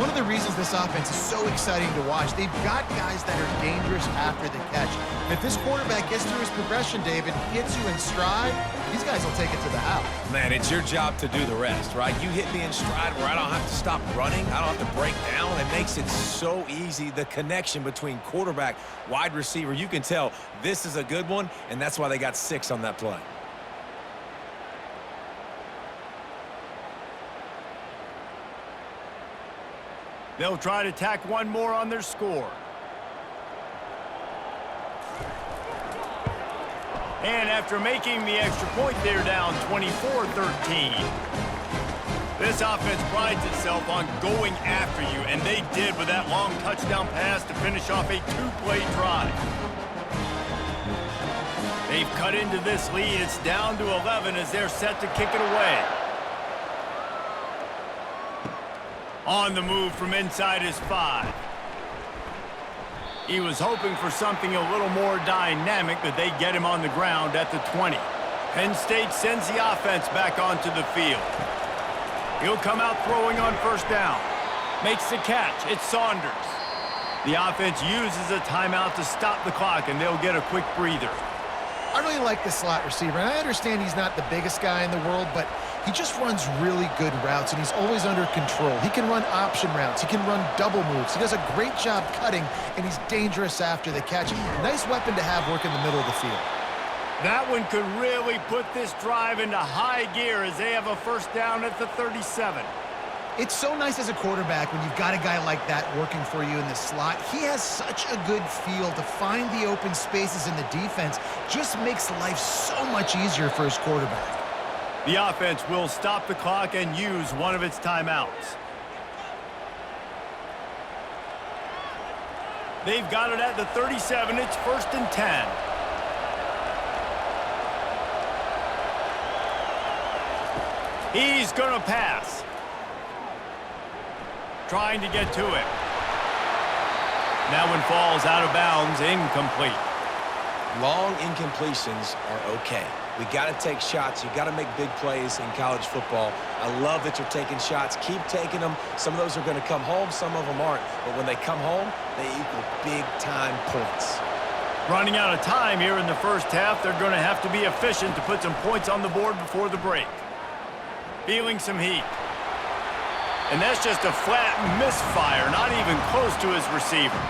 One of the reasons this offense is so exciting to watch, they've got guys that are dangerous after the catch. If this quarterback gets through his progression, David, hits you in stride, these guys will take it to the house. Man, it's your job to do the rest, right? You hit me in stride where I don't have to stop running. I don't have to break down. It makes it so easy. The connection between quarterback, wide receiver, you can tell this is a good one, and that's why they got 6 on that play. They'll try to tack one more on their score. And after making the extra point, they're down 24-13. This offense prides itself on going after you, and they did with that long touchdown pass to finish off a 2-play drive. They've cut into this lead. It's down to 11 as they're set to kick it away. On the move from inside his 5. He was hoping for something a little more dynamic, but they get him on the ground at the 20. Penn State sends the offense back onto the field. He'll come out throwing on 1st down. Makes the catch. It's Saunders. The offense uses a timeout to stop the clock, and they'll get a quick breather. I really like this slot receiver, and I understand he's not the biggest guy in the world, but he just runs really good routes, and he's always under control. He can run option routes. He can run double moves. He does a great job cutting, and he's dangerous after the catch. Nice weapon to have work in the middle of the field. That one could really put this drive into high gear as they have a 1st down at the 37. It's so nice as a quarterback when you've got a guy like that working for you in the slot. He has such a good feel to find the open spaces in the defense. Just makes life so much easier for his quarterback. The offense will stop the clock and use one of its timeouts. They've got it at the 37. It's 1st and 10. He's going to pass. Trying to get to it. That one falls out of bounds, incomplete. Long incompletions are okay. We got to take shots. You got to make big plays in college football. I love that you're taking shots. Keep taking them. Some of those are going to come home. Some of them aren't. But when they come home, they equal big-time points. Running out of time here in the first half. They're going to have to be efficient to put some points on the board before the break. Feeling some heat. And that's just a flat misfire, not even close to his receiver.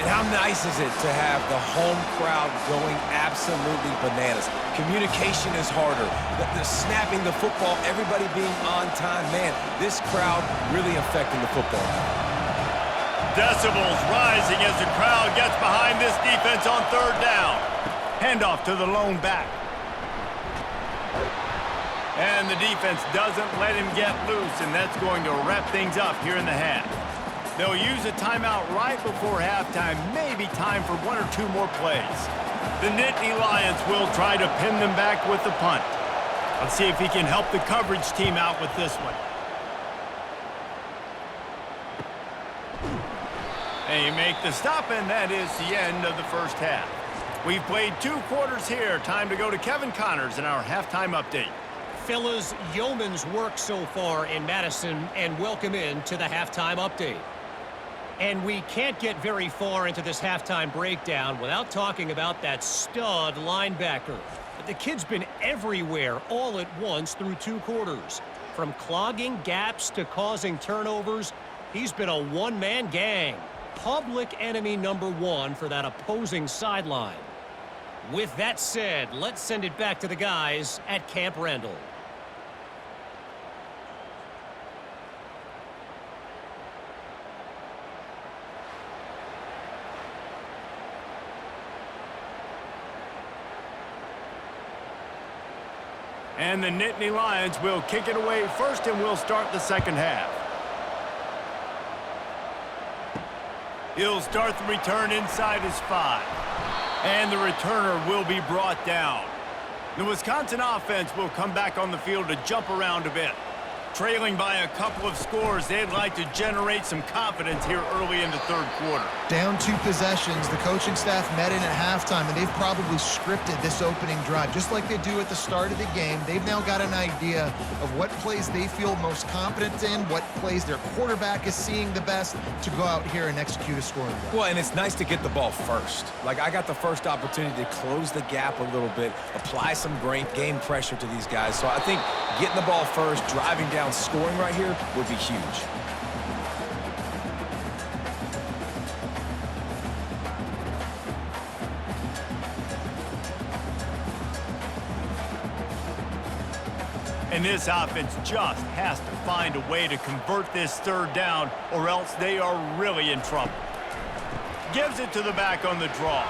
And how nice is it to have the home crowd going absolutely bananas? Communication is harder. The snapping the football, everybody being on time. Man, this crowd really affecting the football. Decibels rising as the crowd gets behind this defense on third down. Handoff to the lone back. And the defense doesn't let him get loose, and that's going to wrap things up here in the half. They'll use a timeout right before halftime, maybe time for one or two more plays. The Nittany Lions will try to pin them back with the punt. Let's see if he can help the coverage team out with this one. They make the stop, and that is the end of the first half. We've played 2 quarters here. Time to go to Kevin Connors in our halftime update. Fellas, yeoman's work so far in Madison, and welcome in to the halftime update. And we can't get very far into this halftime breakdown without talking about that stud linebacker. The kid's been everywhere all at once through 2 quarters. From clogging gaps to causing turnovers, he's been a one-man gang. Public enemy number 1 for that opposing sideline. With that said, let's send it back to the guys at Camp Randall. And the Nittany Lions will kick it away first, and we'll start the second half. He'll start the return inside his 5. And the returner will be brought down. The Wisconsin offense will come back on the field to jump around a bit. Trailing by a couple of scores, they'd like to generate some confidence here early in the third quarter. Down 2 possessions, the coaching staff met in at halftime, and they've probably scripted this opening drive. Just like they do at the start of the game, they've now got an idea of what plays they feel most confident in, what plays their quarterback is seeing the best to go out here and execute a scoring drive. Well, and it's nice to get the ball first. Like, I got the first opportunity to close the gap a little bit, apply some great game pressure to these guys. So I think getting the ball first, driving down, scoring right here would be huge. And this offense just has to find a way to convert this third down, or else they are really in trouble. Gives it to the back on the draw.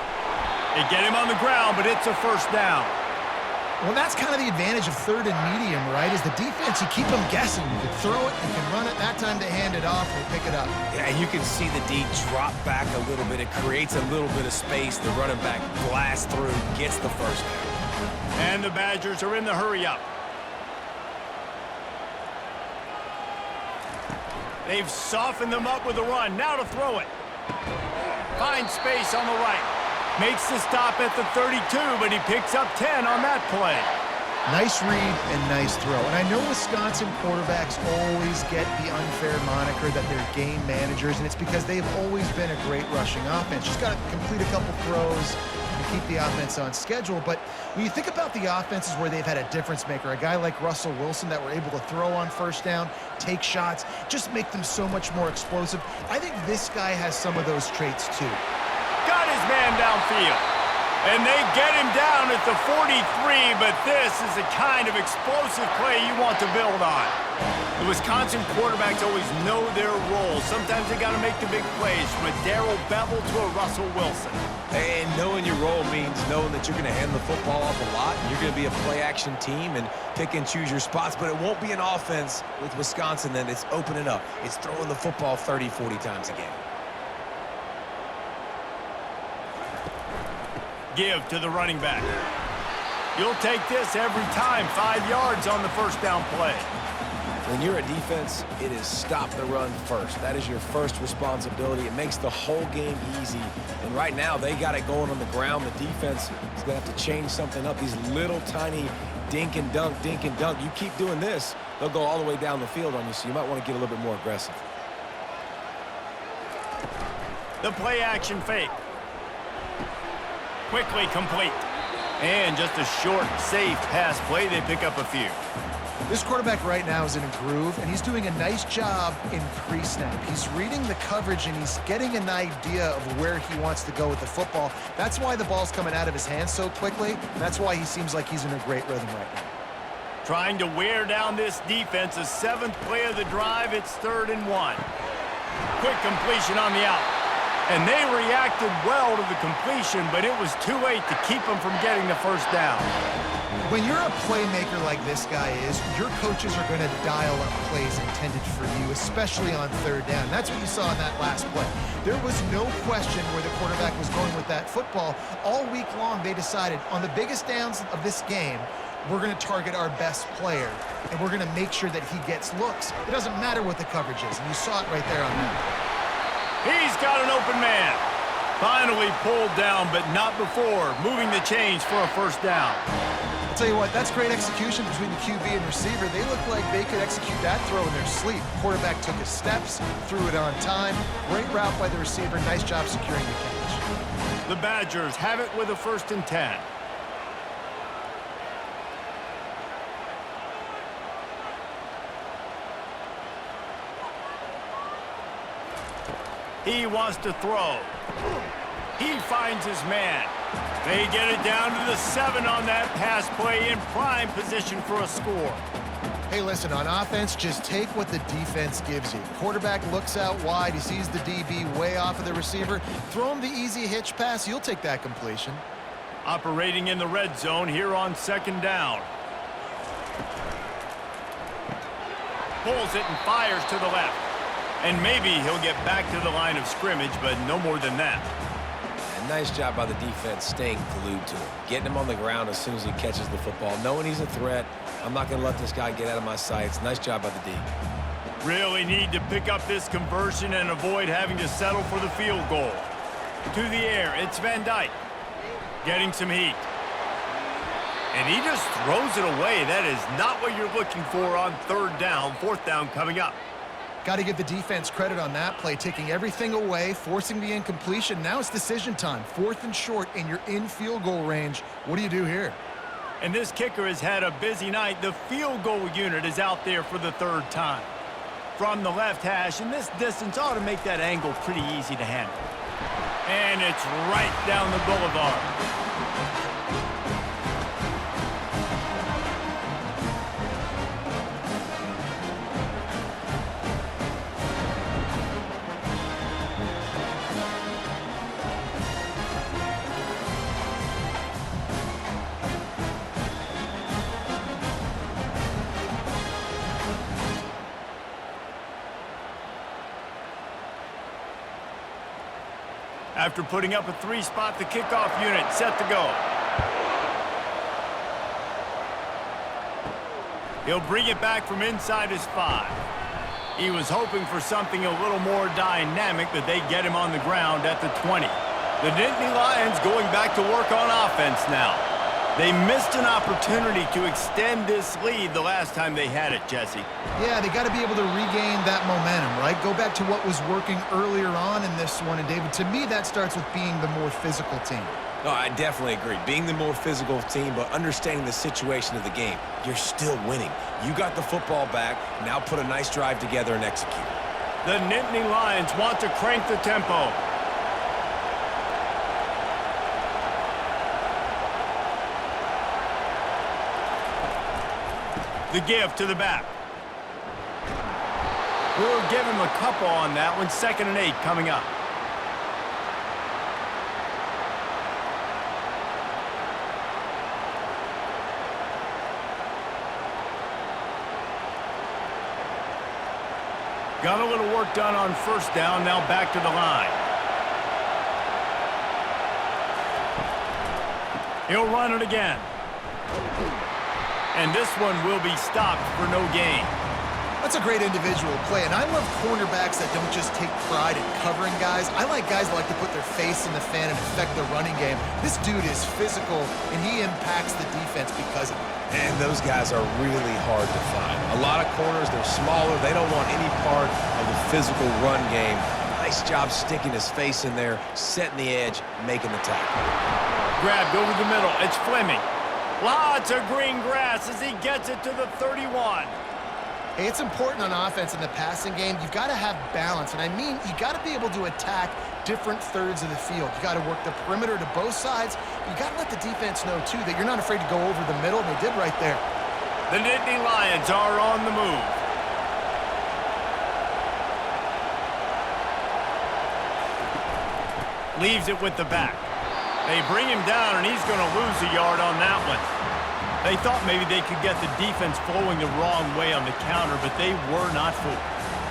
They get him on the ground, but it's a first down. Well, that's kind of the advantage of third and medium, right? Is the defense, you keep them guessing. You can throw it, you can run it. That time they hand it off, they pick it up. Yeah, and you can see the D drop back a little bit. It creates a little bit of space. The running back blasts through, gets the first down. And the Badgers are in the hurry-up. They've softened them up with a run. Now to throw it. Finds space on the right. Makes the stop at the 32, but he picks up 10 on that play. Nice read and nice throw. And I know Wisconsin quarterbacks always get the unfair moniker that they're game managers, and it's because they've always been a great rushing offense. Just got to complete a couple throws and keep the offense on schedule. But when you think about the offenses where they've had a difference maker, a guy like Russell Wilson that were able to throw on first down, take shots, just make them so much more explosive. I think this guy has some of those traits too. Got his man downfield. And they get him down at the 43, but this is the kind of explosive play you want to build on. The Wisconsin quarterbacks always know their role. Sometimes they got to make the big plays, from a Darrell Bevel to a Russell Wilson. And knowing your role means knowing that you're going to hand the football off a lot, and you're going to be a play-action team and pick and choose your spots, but it won't be an offense with Wisconsin that it's opening up. It's throwing the football 30, 40 times a game. Give to the running back. You'll take this every time. 5 yards on the first down play. When you're a defense, it is stop the run first. That is your first responsibility. It makes the whole game easy. And right now, they got it going on the ground. The defense is going to have to change something up. These little tiny dink and dunk, dink and dunk. You keep doing this, they'll go all the way down the field on you, so you might want to get a little bit more aggressive. The play action fake. Quickly complete. And just a short, safe pass play. They pick up a few. This quarterback right now is in a groove, and he's doing a nice job in pre-snap. He's reading the coverage, and he's getting an idea of where he wants to go with the football. That's why the ball's coming out of his hands so quickly. That's why he seems like he's in a great rhythm right now. Trying to wear down this defense. A 7th play of the drive. It's 3rd and 1. Quick completion on the out. And they reacted well to the completion, but it was too late to keep them from getting the first down. When you're a playmaker like this guy is, your coaches are going to dial up plays intended for you, especially on 3rd down. That's what you saw in that last play. There was no question where the quarterback was going with that football. All week long, they decided on the biggest downs of this game, we're going to target our best player, and we're going to make sure that he gets looks. It doesn't matter what the coverage is, and you saw it right there on that. He's got an open man. Finally pulled down, but not before moving the chains for a first down. I'll tell you what, that's great execution between the QB and receiver. They look like they could execute that throw in their sleep. Quarterback took his steps, threw it on time. Great route by the receiver. Nice job securing the catch. The Badgers have it with a 1st and 10. He wants to throw. He finds his man. They get it down to the 7 on that pass play, in prime position for a score. Hey, listen, on offense, just take what the defense gives you. Quarterback looks out wide. He sees the DB way off of the receiver. Throw him the easy hitch pass. You'll take that completion. Operating in the red zone here on 2nd down. Pulls it and fires to the left. And maybe he'll get back to the line of scrimmage, but no more than that. And nice job by the defense staying glued to him. Getting him on the ground as soon as he catches the football. Knowing he's a threat, I'm not going to let this guy get out of my sights. Nice job by the D. Really need to pick up this conversion and avoid having to settle for the field goal. To the air, it's Van Dyke. Getting some heat. And he just throws it away. That is not what you're looking for on 3rd down. 4th down coming up. Got to give the defense credit on that play, taking everything away, forcing the incompletion. Now it's decision time. 4th and short, and you're in field goal range. What do you do here? And this kicker has had a busy night. The field goal unit is out there for the 3rd time. From the left hash, and this distance ought to make that angle pretty easy to handle. And it's right down the boulevard. After putting up a 3-spot, the kickoff unit set to go. He'll bring it back from inside his 5. He was hoping for something a little more dynamic, but they get him on the ground at the 20. The Nittany Lions going back to work on offense now. They missed an opportunity to extend this lead the last time they had it, Jesse. Yeah, they got to be able to regain that momentum, right? Go back to what was working earlier on in this one. And, David, to me, that starts with being the more physical team. No, I definitely agree. Being the more physical team, but understanding the situation of the game. You're still winning. You got the football back. Now put a nice drive together and execute. The Nittany Lions want to crank the tempo. The give to the back. We'll give him a couple on that one. 2nd and 8 coming up. Got a little work done on 1st down. Now back to the line. He'll run it again. And this one will be stopped for no gain. That's a great individual play, and I love cornerbacks that don't just take pride in covering guys. I like guys that like to put their face in the fan and affect the running game. This dude is physical, and he impacts the defense because of it. And those guys are really hard to find. A lot of corners, they're smaller. They don't want any part of the physical run game. Nice job sticking his face in there, setting the edge, making the tackle. Grabbed over the middle. It's Fleming. Lots of green grass as he gets it to the 31. Hey, it's important on offense in the passing game. You've got to have balance, and I mean you got to be able to attack different thirds of the field. You got to work the perimeter to both sides. You got to let the defense know, too, that you're not afraid to go over the middle, and they did right there. The Nittany Lions are on the move. Leaves it with the back. They bring him down, and he's going to lose a yard on that one. They thought maybe they could get the defense flowing the wrong way on the counter, but they were not fooled.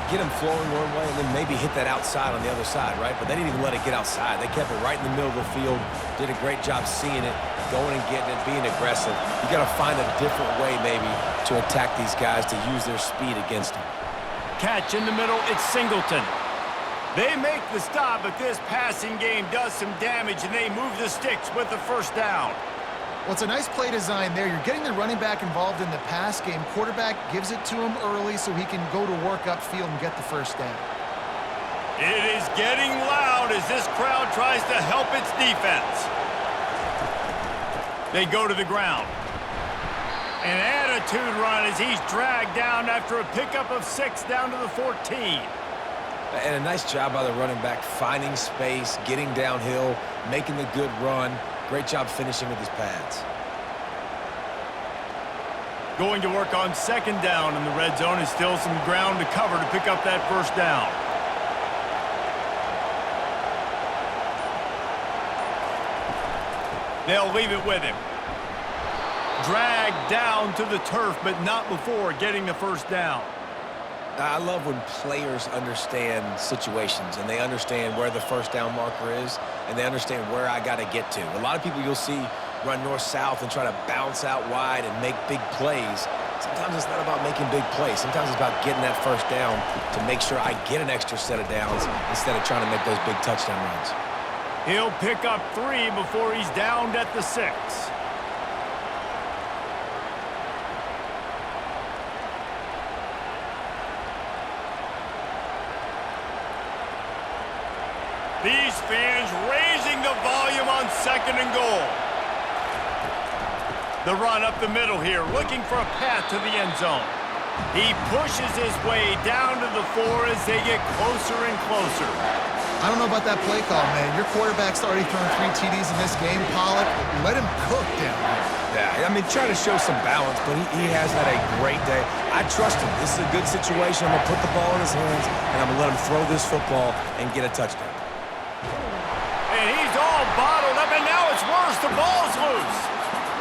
Get him flowing one way and then maybe hit that outside on the other side, right? But they didn't even let it get outside. They kept it right in the middle of the field, did a great job seeing it, going and getting it, being aggressive. You got to find a different way maybe to attack these guys to use their speed against them. Catch in the middle, it's Singleton. They make the stop, but this passing game does some damage, and they move the sticks with the first down. Well, it's a nice play design there. You're getting the running back involved in the pass game. Quarterback gives it to him early so he can go to work upfield and get the first down. It is getting loud as this crowd tries to help its defense. They go to the ground. An attitude run as he's dragged down after a pickup of 6 down to the 14. And a nice job by the running back, finding space, getting downhill, making the good run. Great job finishing with his pads. Going to work on second down in the red zone, is still some ground to cover to pick up that first down. They'll leave it with him. Dragged down to the turf, but not before getting the first down. I love when players understand situations and they understand where the first down marker is and they understand where I got to get to. A lot of people you'll see run north-south and try to bounce out wide and make big plays. Sometimes it's not about making big plays. Sometimes it's about getting that first down to make sure I get an extra set of downs instead of trying to make those big touchdown runs. He'll pick up 3 before he's downed at the 6. These fans raising the volume on second and goal. The run up the middle here, looking for a path to the end zone. He pushes his way down to the 4 as they get closer and closer. I don't know about that play call, man. Your quarterback's already thrown 3 TDs in this game, Pollock. Let him cook down there. Yeah, I mean, trying to show some balance, but he has had a great day. I trust him. This is a good situation. I'm going to put the ball in his hands, and I'm going to let him throw this football and get a touchdown. And he's all bottled up, and now it's worse. The ball's loose.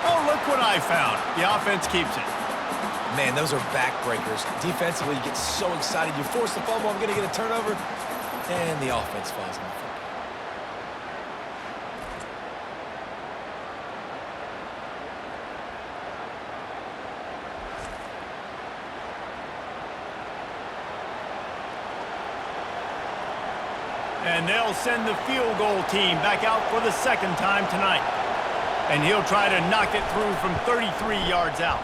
Oh, look what I found. The offense keeps it. Man, those are backbreakers. Defensively, you get so excited. You force the fumble, I'm going to get a turnover, and the offense falls on the football. And they'll send the field goal team back out for the second time tonight. And he'll try to knock it through from 33 yards out.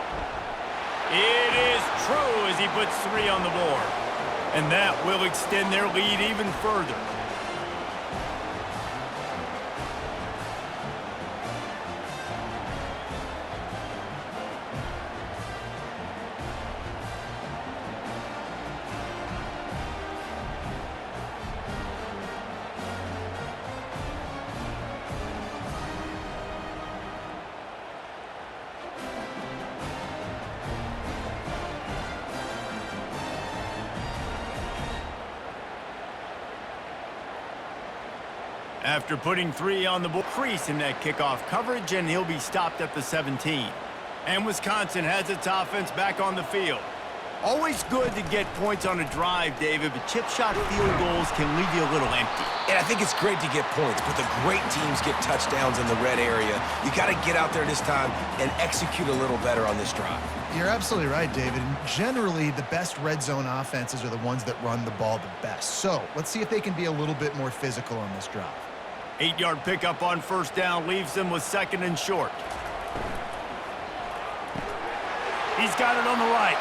It is true as he puts 3 on the board. And that will extend their lead even further. After putting 3 on the board, crease in that kickoff coverage, and he'll be stopped at the 17. And Wisconsin has its offense back on the field. Always good to get points on a drive, David, but chip shot field goals can leave you a little empty. And I think it's great to get points, but the great teams get touchdowns in the red area. You got to get out there this time and execute a little better on this drive. You're absolutely right, David. And generally, the best red zone offenses are the ones that run the ball the best. So let's see if they can be a little bit more physical on this drive. 8-yard pickup on first down leaves them with 2nd and short. He's got it on the right.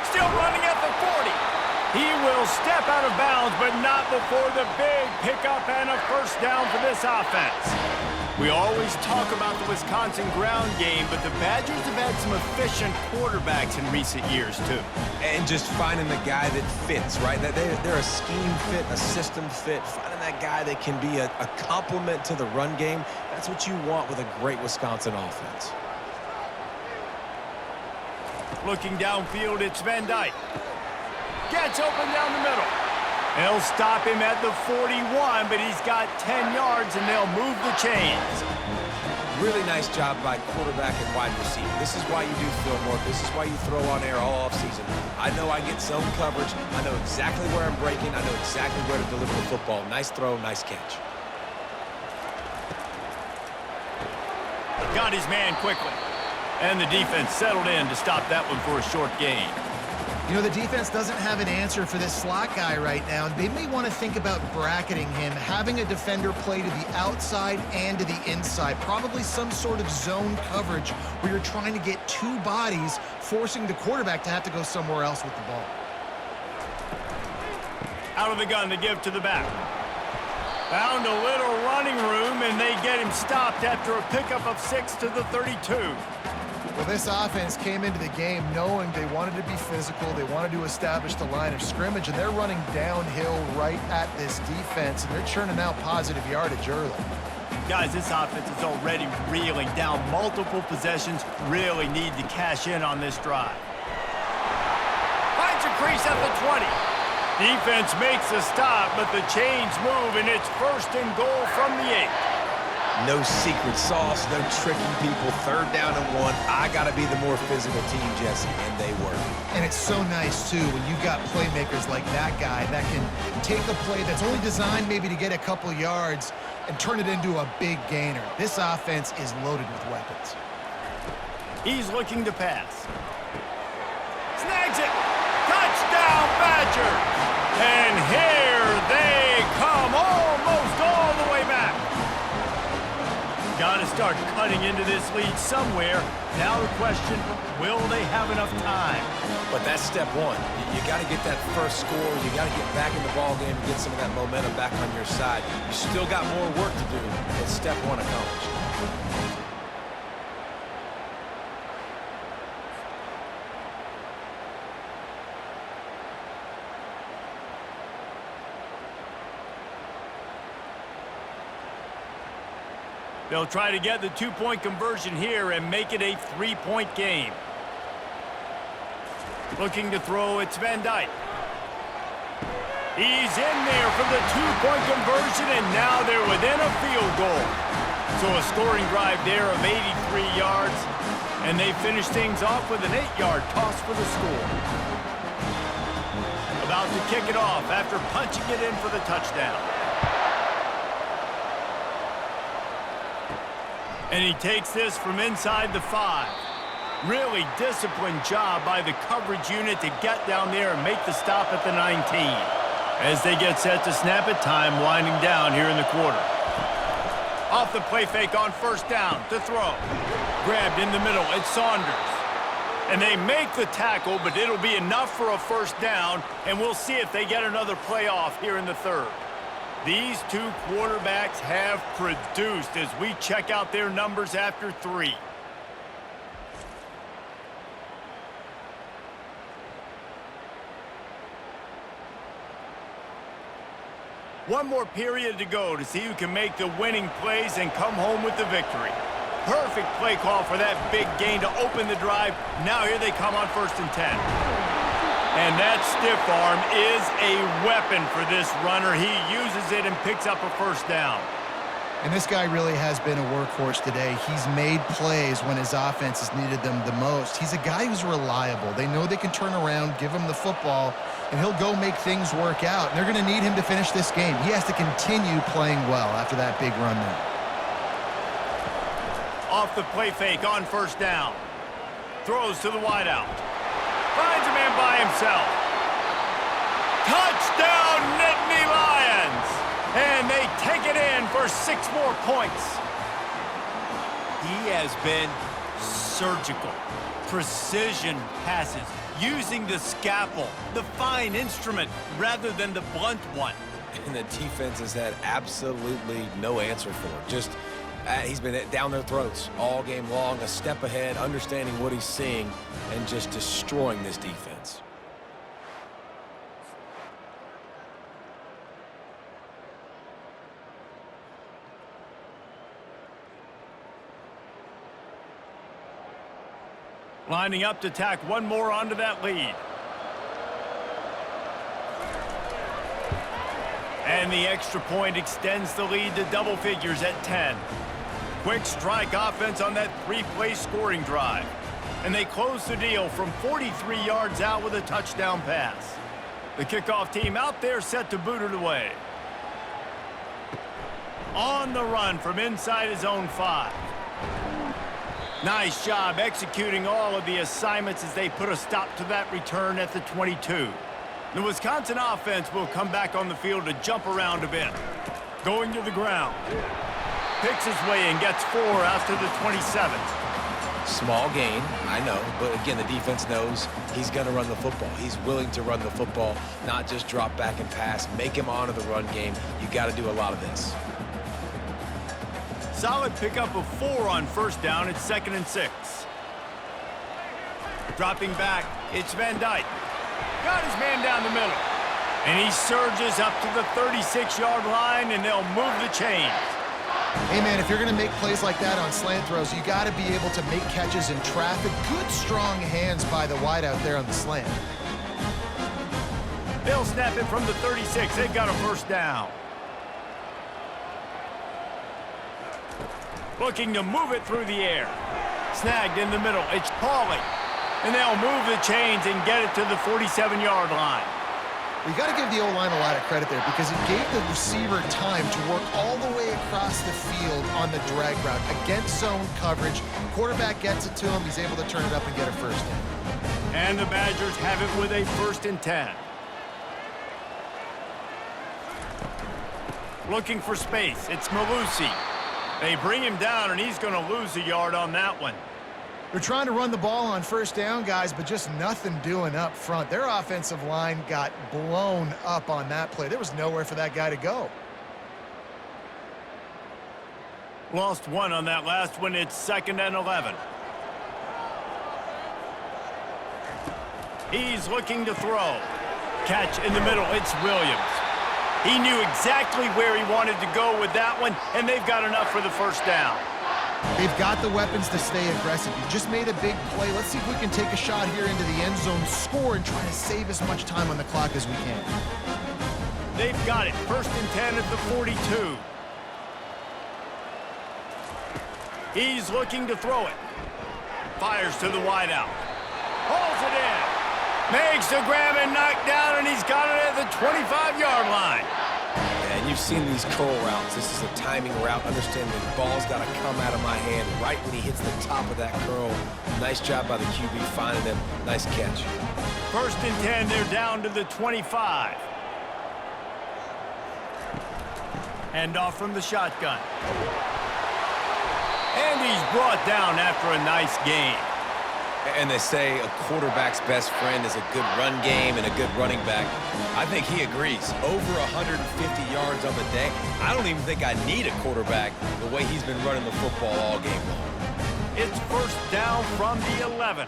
Still running at the 40. He will step out of bounds, but not before the big pickup and a first down for this offense. We always talk about the Wisconsin ground game, but the Badgers have had some efficient quarterbacks in recent years, too. And just finding the guy that fits, right? They're a scheme fit, a system fit. Finding that guy that can be a complement to the run game, that's what you want with a great Wisconsin offense. Looking downfield, it's Van Dyke. Gets open down the middle. They'll stop him at the 41, but he's got 10 yards, and they'll move the chains. Really nice job by quarterback and wide receiver. This is why you do film work. This is why you throw on air all offseason. I know I get zone coverage. I know exactly where I'm breaking. I know exactly where to deliver the football. Nice throw, nice catch. Got his man quickly. And the defense settled in to stop that one for a short gain. You know, the defense doesn't have an answer for this slot guy right now. They may want to think about bracketing him, having a defender play to the outside and to the inside. Probably some sort of zone coverage where you're trying to get two bodies, forcing the quarterback to have to go somewhere else with the ball. Out of the gun to give to the back. Found a little running room, and they get him stopped after a pickup of 6 to the 32. Well, this offense came into the game knowing they wanted to be physical, they wanted to establish the line of scrimmage, and they're running downhill right at this defense, and they're churning out positive yardage early. Guys, this offense is already reeling down multiple possessions, really need to cash in on this drive. Finds a crease at the 20. Defense makes a stop, but the chains move, and it's 1st and goal from the 8. No secret sauce, no tricking people. 3rd down and 1. I got to be the more physical team, Jesse, and they were. And it's so nice, too, when you've got playmakers like that guy that can take a play that's only designed maybe to get a couple yards and turn it into a big gainer. This offense is loaded with weapons. He's looking to pass. Snags it. Touchdown, Badgers. And here they come, almost all the way back. Got to start cutting into this lead somewhere. Now the question, will they have enough time? But that's step one. You got to get that first score. You got to get back in the ball game and get some of that momentum back on your side. You still got more work to do, but step one accomplished. They'll try to get the 2-point conversion here and make it a 3-point game. Looking to throw, it's Van Dyke. He's in there for the 2-point conversion, and now they're within a field goal. So a scoring drive there of 83 yards, and they finish things off with an 8-yard toss for the score. About to kick it off after punching it in for the touchdown. And he takes this from inside the 5. Really disciplined job by the coverage unit to get down there and make the stop at the 19. As they get set to snap it, time winding down here in the quarter. Off the play fake on first down to throw. Grabbed in the middle, it's Saunders. And they make the tackle, but it'll be enough for a first down, and we'll see if they get another play off here in the 3rd. These two quarterbacks have produced as we check out their numbers after 3. One more period to go to see who can make the winning plays and come home with the victory. Perfect play call for that big gain to open the drive. Now here they come on 1st and 10. And that stiff arm is a weapon for this runner. He uses it and picks up a first down. And this guy really has been a workhorse today. He's made plays when his offense has needed them the most. He's a guy who's reliable. They know they can turn around, give him the football, and he'll go make things work out. And they're going to need him to finish this game. He has to continue playing well after that big run there. Off the play fake on first down. Throws to the wideout. Finds a man by himself. Touchdown, Nittany Lions! And they take it in for 6 more points. He has been surgical. Precision passes. Using the scalpel, the fine instrument, rather than the blunt one. And the defense has had absolutely no answer for it. Just, he's been down their throats all game long, a step ahead, understanding what he's seeing, and just destroying this defense. Lining up to tack one more onto that lead. And the extra point extends the lead to double figures at 10. Quick strike offense on that 3-play scoring drive. And they close the deal from 43 yards out with a touchdown pass. The kickoff team out there set to boot it away. On the run from inside his own 5. Nice job executing all of the assignments as they put a stop to that return at the 22. The Wisconsin offense will come back on the field to jump around a bit. Going to the ground. Picks his way and gets 4 out to the 27. Small gain, I know, but again, the defense knows he's going to run the football. He's willing to run the football, not just drop back and pass, make him honor the run game. You got to do a lot of this. Solid pickup of 4 on first down. It's 2nd and 6. Dropping back, it's Van Dyke. Got his man down the middle. And he surges up to the 36-yard line, and they'll move the chains. Hey, man, if you're going to make plays like that on slant throws, you got to be able to make catches in traffic. Good, strong hands by the wideout there on the slant. They'll snap it from the 36. They've got a first down. Looking to move it through the air. Snagged in the middle. It's Pauly. And they'll move the chains and get it to the 47-yard line. You got to give the O-line a lot of credit there because it gave the receiver time to work all the way across the field on the drag route against zone coverage. Quarterback gets it to him. He's able to turn it up and get a first down. And the Badgers have it with a 1st and 10. Looking for space. It's Malusi. They bring him down, and he's going to lose a yard on that one. They're trying to run the ball on first down, guys, but just nothing doing up front. Their offensive line got blown up on that play. There was nowhere for that guy to go. Lost 1 on that last one. It's 2nd and 11. He's looking to throw. Catch in the middle. It's Williams. He knew exactly where he wanted to go with that one, and they've got enough for the first down. They've got the weapons to stay aggressive. You just made a big play. Let's see if we can take a shot here into the end zone, score, and try to save as much time on the clock as we can. They've got it. 1st and 10 at the 42. He's looking to throw it. Fires to the wideout. Hauls it in. Makes the grab and knock down, and he's got it at the 25-yard line. And you've seen these curl routes. This is a timing route. Understand the ball's got to come out of my hand right when he hits the top of that curl. Nice job by the QB finding him. Nice catch. 1st and 10, they're down to the 25. Hand off from the shotgun. And he's brought down after a nice gain. And they say a quarterback's best friend is a good run game and a good running back. I think he agrees. Over 150 yards on the day. I don't even think I need a quarterback the way he's been running the football all game long. It's 1st down from the 11.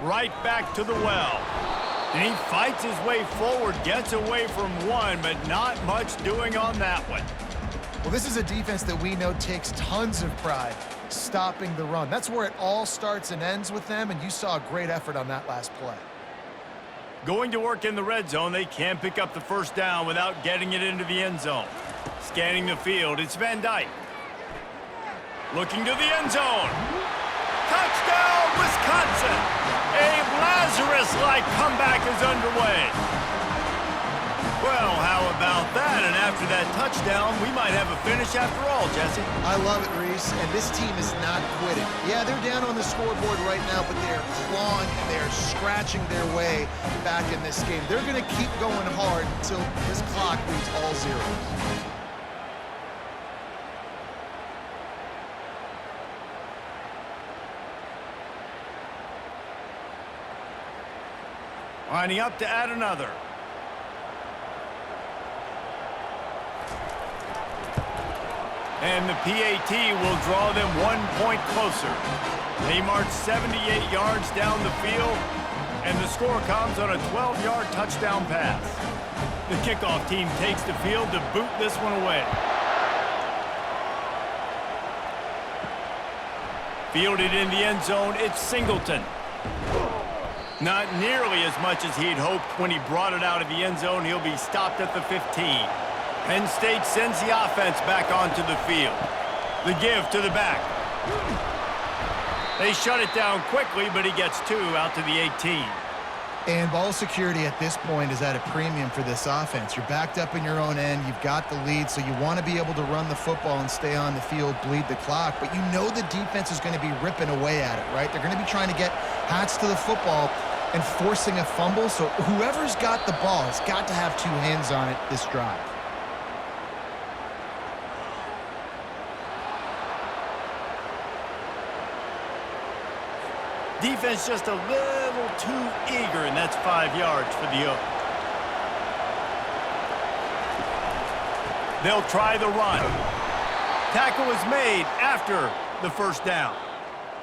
Right back to the well. And he fights his way forward, gets away from 1, but not much doing on that one. Well, this is a defense that we know takes tons of pride stopping the run. That's where it all starts and ends with them, and you saw a great effort on that last play. Going to work in the red zone, they can't pick up the first down without getting it into the end zone. Scanning the field, it's Van Dyke. Looking to the end zone. Touchdown, Wisconsin! A Lazarus-like comeback is underway. Well, how about that? And after that touchdown, we might have a finish after all, Jesse. I love it, Reese, and this team is not quitting. Yeah, they're down on the scoreboard right now, but they're clawing and they're scratching their way back in this game. They're going to keep going hard until this clock reads all zeros. Lining up to add another. And the PAT will draw them 1 point closer. They march 78 yards down the field, and the score comes on a 12-yard touchdown pass. The kickoff team takes the field to boot this one away. Fielded in the end zone, it's Singleton. Not nearly as much as he'd hoped when he brought it out of the end zone. He'll be stopped at the 15. Penn State sends the offense back onto the field. The give to the back. They shut it down quickly, but he gets 2 out to the 18. And ball security at this point is at a premium for this offense. You're backed up in your own end. You've got the lead, so you want to be able to run the football and stay on the field, bleed the clock. But you know the defense is going to be ripping away at it, right? They're going to be trying to get hats to the football and forcing a fumble. So whoever's got the ball has got to have 2 hands on it this drive. Defense just a little too eager, and that's 5 yards for the Oak. They'll try the run. Tackle is made after the first down.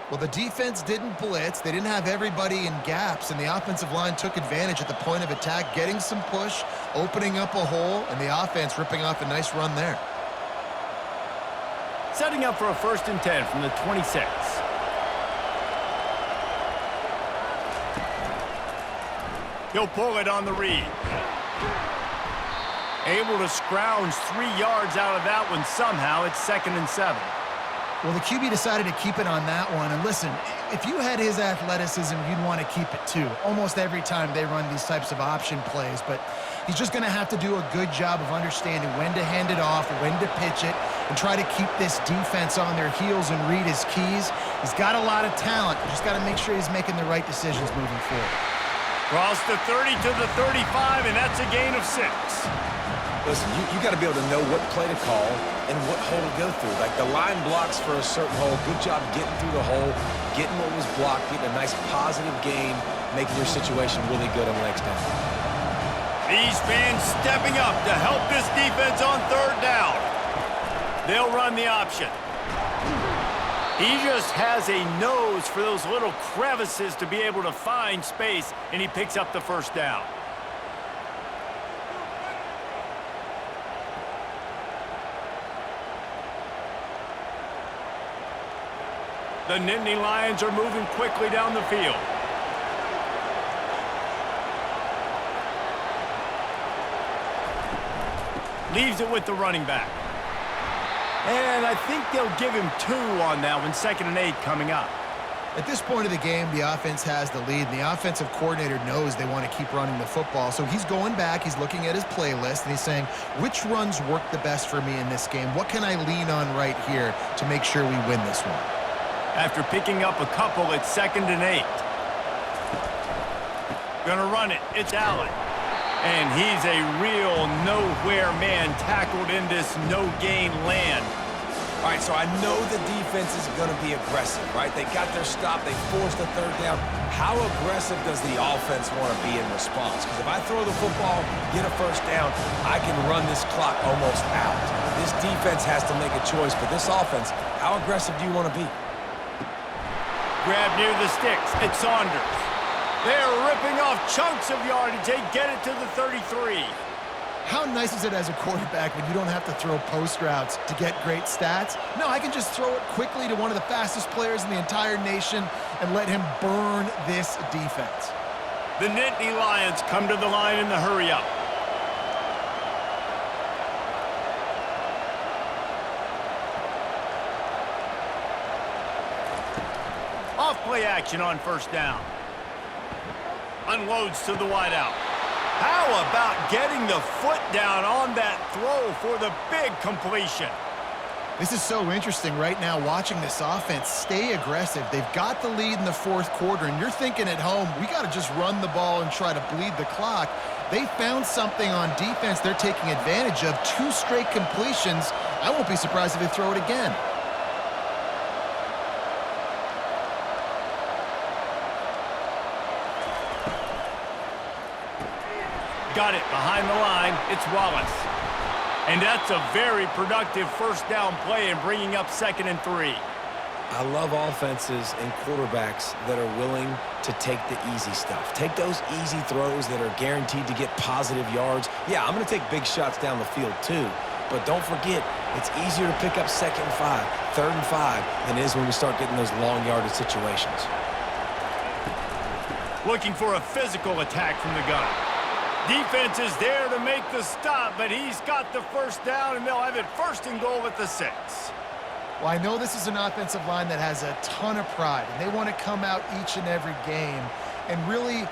Well, the defense didn't blitz. They didn't have everybody in gaps, and the offensive line took advantage at the point of attack, getting some push, opening up a hole, and the offense ripping off a nice run there. Setting up for a 1st and 10 from the 26. He'll pull it on the read. Able to scrounge 3 yards out of that one somehow. It's 2nd and 7. Well, the QB decided to keep it on that one. And listen, if you had his athleticism, you'd want to keep it too. Almost every time they run these types of option plays. But he's just going to have to do a good job of understanding when to hand it off, when to pitch it, and try to keep this defense on their heels and read his keys. He's got a lot of talent. Just got to make sure he's making the right decisions moving forward. Cross the 30 to the 35, and that's a gain of 6. Listen, you got to be able to know what play to call and what hole to go through. Like the line blocks for a certain hole. Good job getting through the hole, getting what was blocked, getting a nice positive gain, making your situation really good on the next down. These fans stepping up to help this defense on 3rd down. They'll run the option. He just has a nose for those little crevices to be able to find space, and he picks up the 1st down. The Nittany Lions are moving quickly down the field. Leaves it with the running back. And I think they'll give him 2 on that one. 2nd and 8 coming up. At this point of the game, the offense has the lead, and the offensive coordinator knows they want to keep running the football. So he's going back, he's looking at his playlist, and he's saying, which runs work the best for me in this game? What can I lean on right here to make sure we win this one? After picking up a couple, it's 2nd and 8. Gonna run it. It's Allen. And he's a real nowhere man tackled in this no-gain land. All right, so I know the defense is going to be aggressive, right? They got their stop. They forced the 3rd down. How aggressive does the offense want to be in response? Because if I throw the football, get a 1st down, I can run this clock almost out. This defense has to make a choice, but this offense, how aggressive do you want to be? Grab near the sticks. It's Saunders. They're ripping off chunks of yardage. They get it to the 33. How nice is it as a quarterback when you don't have to throw post routes to get great stats? No, I can just throw it quickly to one of the fastest players in the entire nation and let him burn this defense. The Nittany Lions come to the line in the hurry-up. Off-play action on first down. Unloads to the wideout. How about getting the foot down on that throw for the big completion? This is so interesting right now, watching this offense stay aggressive. They've got the lead in the fourth quarter, and you're thinking at home, we got to just run the ball and try to bleed the clock. They found something on defense they're taking advantage of. 2 straight completions. I won't be surprised if they throw it again. Got it behind the line. It's Wallace. And that's a very productive first down play in bringing up 2nd and 3. I love offenses and quarterbacks that are willing to take the easy stuff. Take those easy throws that are guaranteed to get positive yards. Yeah, I'm going to take big shots down the field too. But don't forget, it's easier to pick up 2nd and 5, 3rd and 5 than it is when we start getting those long yardage situations. Looking for a physical attack from the gun. Defense is there to make the stop, but he's got the first down, and they'll have it 1st and goal at the 6. Well, I know this is an offensive line that has a ton of pride, and they want to come out each and every game and really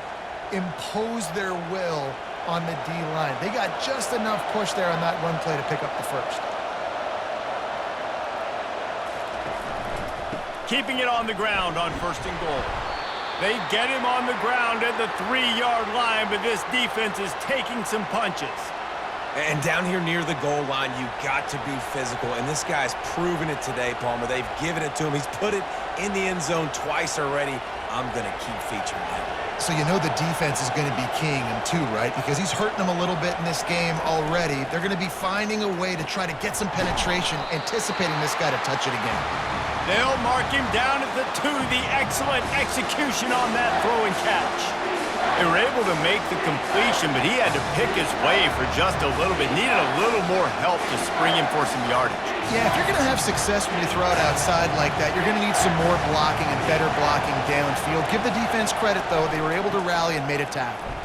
impose their will on the D-line. They got just enough push there on that run play to pick up the 1st. Keeping it on the ground on 1st and goal. They get him on the ground at the 3-yard line, but this defense is taking some punches. And down here near the goal line, you got to be physical. And this guy's proven it today, Palmer. They've given it to him. He's put it in the end zone twice already. I'm going to keep featuring him. So you know the defense is going to be keying him too, right? Because he's hurting them a little bit in this game already. They're going to be finding a way to try to get some penetration, anticipating this guy to touch it again. They'll mark him down at the 2. The excellent execution on that throw and catch. They were able to make the completion, but he had to pick his way for just a little bit. Needed a little more help to spring him for some yardage. Yeah, if you're going to have success when you throw it outside like that, you're going to need some more blocking and better blocking downfield. Give the defense credit, though. They were able to rally and made a tackle.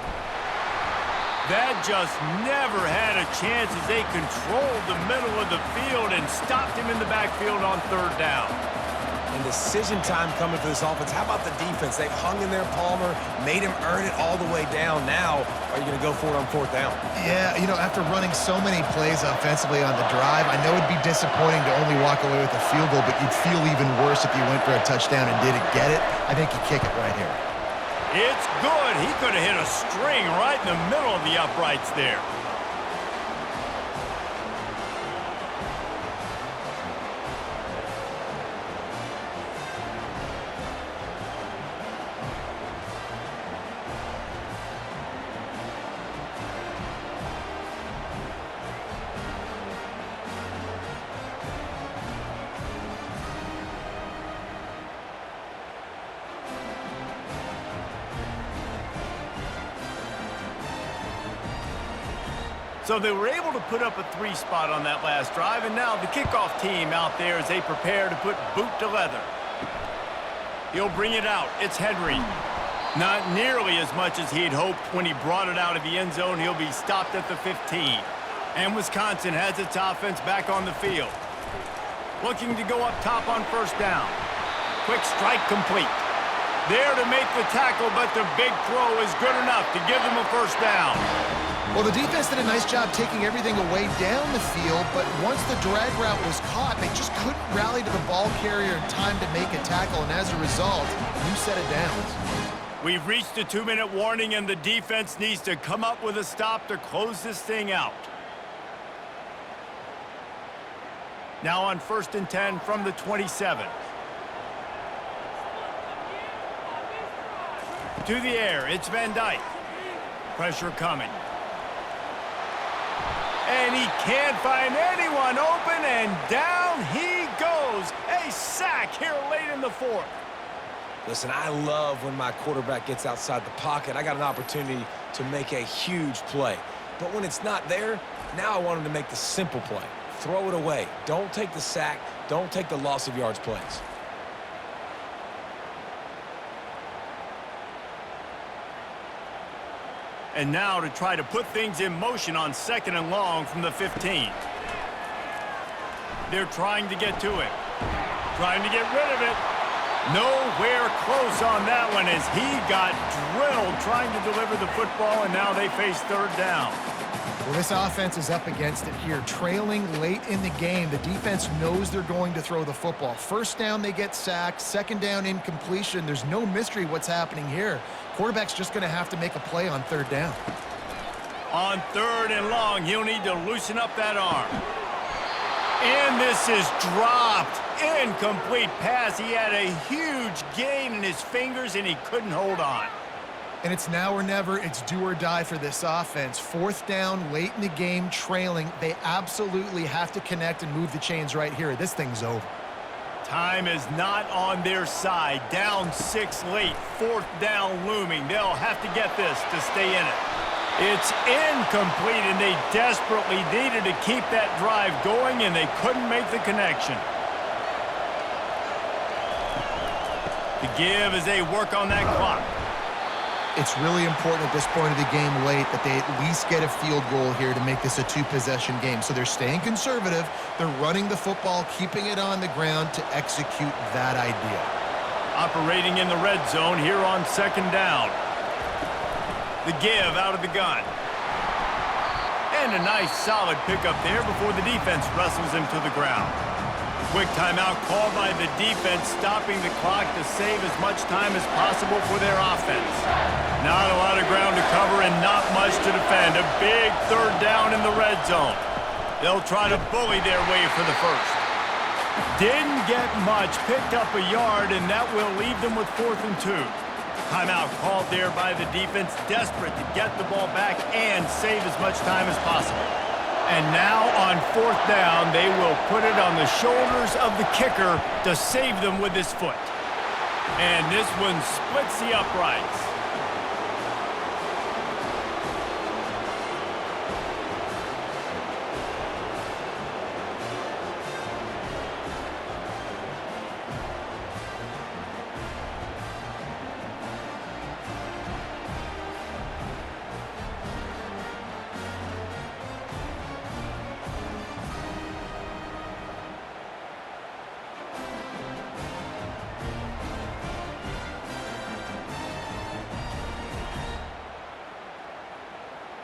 That just never had a chance as they controlled the middle of the field and stopped him in the backfield on 3rd down. And decision time coming for this offense. How about the defense? They've hung in there, Palmer, made him earn it all the way down. Now, are you going to go for it on 4th down? Yeah, you know, after running so many plays offensively on the drive, I know it'd be disappointing to only walk away with a field goal, but you'd feel even worse if you went for a touchdown and didn't get it. I think you kick it right here. It's good. He could have hit a string right in the middle of the uprights there. So they were able to put up a 3 spot on that last drive, and now the kickoff team out there as they prepare to put boot to leather. He'll bring it out. It's Henry. Not nearly as much as he'd hoped when he brought it out of the end zone. He'll be stopped at the 15. And Wisconsin has its offense back on the field. Looking to go up top on 1st down. Quick strike complete. There to make the tackle, but the big throw is good enough to give them a 1st down. Well, the defense did a nice job taking everything away down the field, but once the drag route was caught, they just couldn't rally to the ball carrier in time to make a tackle, and as a result, new set of downs. We've reached a 2-minute warning, and the defense needs to come up with a stop to close this thing out. Now on 1st and 10 from the 27. To the air, it's Van Dyke. Pressure coming. And he can't find anyone open, and down he goes. A sack here late in the 4th. Listen, I love when my quarterback gets outside the pocket. I got an opportunity to make a huge play. But when it's not there, now I want him to make the simple play. Throw it away. Don't take the sack. Don't take the loss of yards plays. And now to try to put things in motion on 2nd and long from the 15. They're trying to get to it. Trying to get rid of it. Nowhere close on that one as he got drilled trying to deliver the football, and now they face 3rd down. Well, this offense is up against it here. Trailing late in the game, the defense knows they're going to throw the football. 1st down, they get sacked. 2nd down, incompletion. There's no mystery what's happening here. Quarterback's just going to have to make a play on 3rd down. On 3rd and long, he'll need to loosen up that arm. And this is dropped. Incomplete pass. He had a huge gain in his fingers, and he couldn't hold on. And it's now or never. It's do or die for this offense. 4th down, late in the game, trailing. They absolutely have to connect and move the chains right here. This thing's over. Time is not on their side. Down 6 late. 4th down looming. They'll have to get this to stay in it. It's incomplete, and they desperately needed to keep that drive going, and they couldn't make the connection. The give as they work on that clock. It's really important at this point of the game late that they at least get a field goal here to make this a 2-possession game. So they're staying conservative. They're running the football, keeping it on the ground to execute that idea. Operating in the red zone here on 2nd down. The give out of the gun. And a nice solid pickup there before the defense wrestles him to the ground. Quick timeout called by the defense, stopping the clock to save as much time as possible for their offense. Not a lot of ground to cover and not much to defend. A big 3rd down in the red zone. They'll try to bully their way for the 1st. Didn't get much, picked up a yard, and that will leave them with 4th and 2. Timeout called there by the defense, desperate to get the ball back and save as much time as possible. And now on 4th down, they will put it on the shoulders of the kicker to save them with his foot. And this one splits the uprights.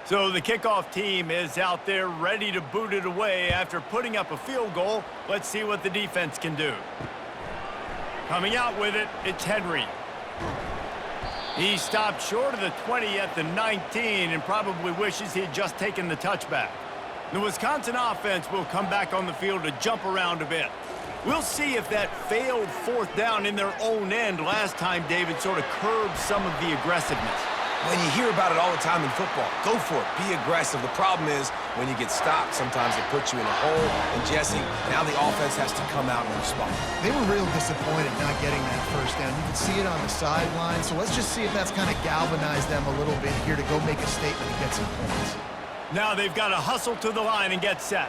So the kickoff team is out there ready to boot it away after putting up a field goal. Let's see what the defense can do. Coming out with it, it's Henry. He stopped short of the 20 at the 19 and probably wishes he had just taken the touchback. The Wisconsin offense will come back on the field to jump around a bit. We'll see if that failed 4th down in their own end last time, David, sort of curbed some of the aggressiveness. When you hear about it all the time in football, go for it. Be aggressive. The problem is when you get stopped, sometimes it puts you in a hole. And, Jesse, now the offense has to come out and respond. They were real disappointed not getting that 1st down. You can see it on the sideline. So let's just see if that's kind of galvanized them a little bit here to go make a statement and get some points. Now they've got to hustle to the line and get set.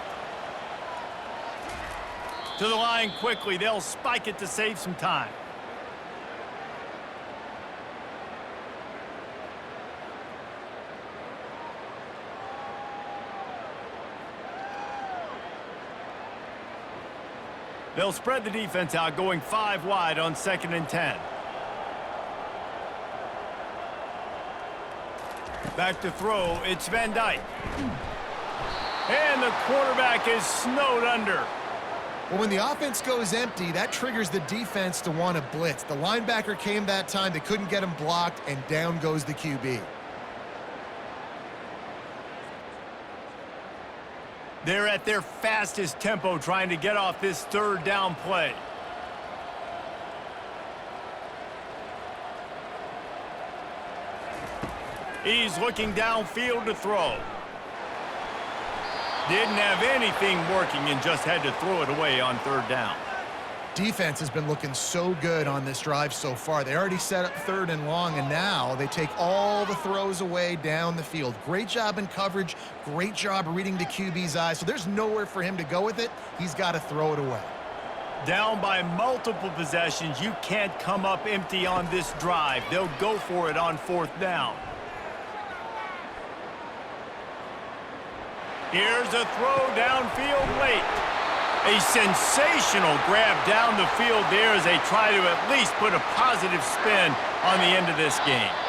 To the line quickly. They'll spike it to save some time. They'll spread the defense out, going 5 wide on 2nd and 10. Back to throw, it's Van Dyke. And the quarterback is snowed under. Well, when the offense goes empty, that triggers the defense to want to blitz. The linebacker came that time. They couldn't get him blocked, and down goes the QB. They're at their fastest tempo trying to get off this 3rd down play. He's looking downfield to throw. Didn't have anything working and just had to throw it away on 3rd down. Defense has been looking so good on this drive so far. They already set up 3rd and long, and now they take all the throws away down the field. Great job in coverage. Great job reading the QB's eyes. So there's nowhere for him to go with it. He's got to throw it away. Down by multiple possessions. You can't come up empty on this drive. They'll go for it on 4th down. Here's a throw downfield late. A sensational grab down the field there as they try to at least put a positive spin on the end of this game.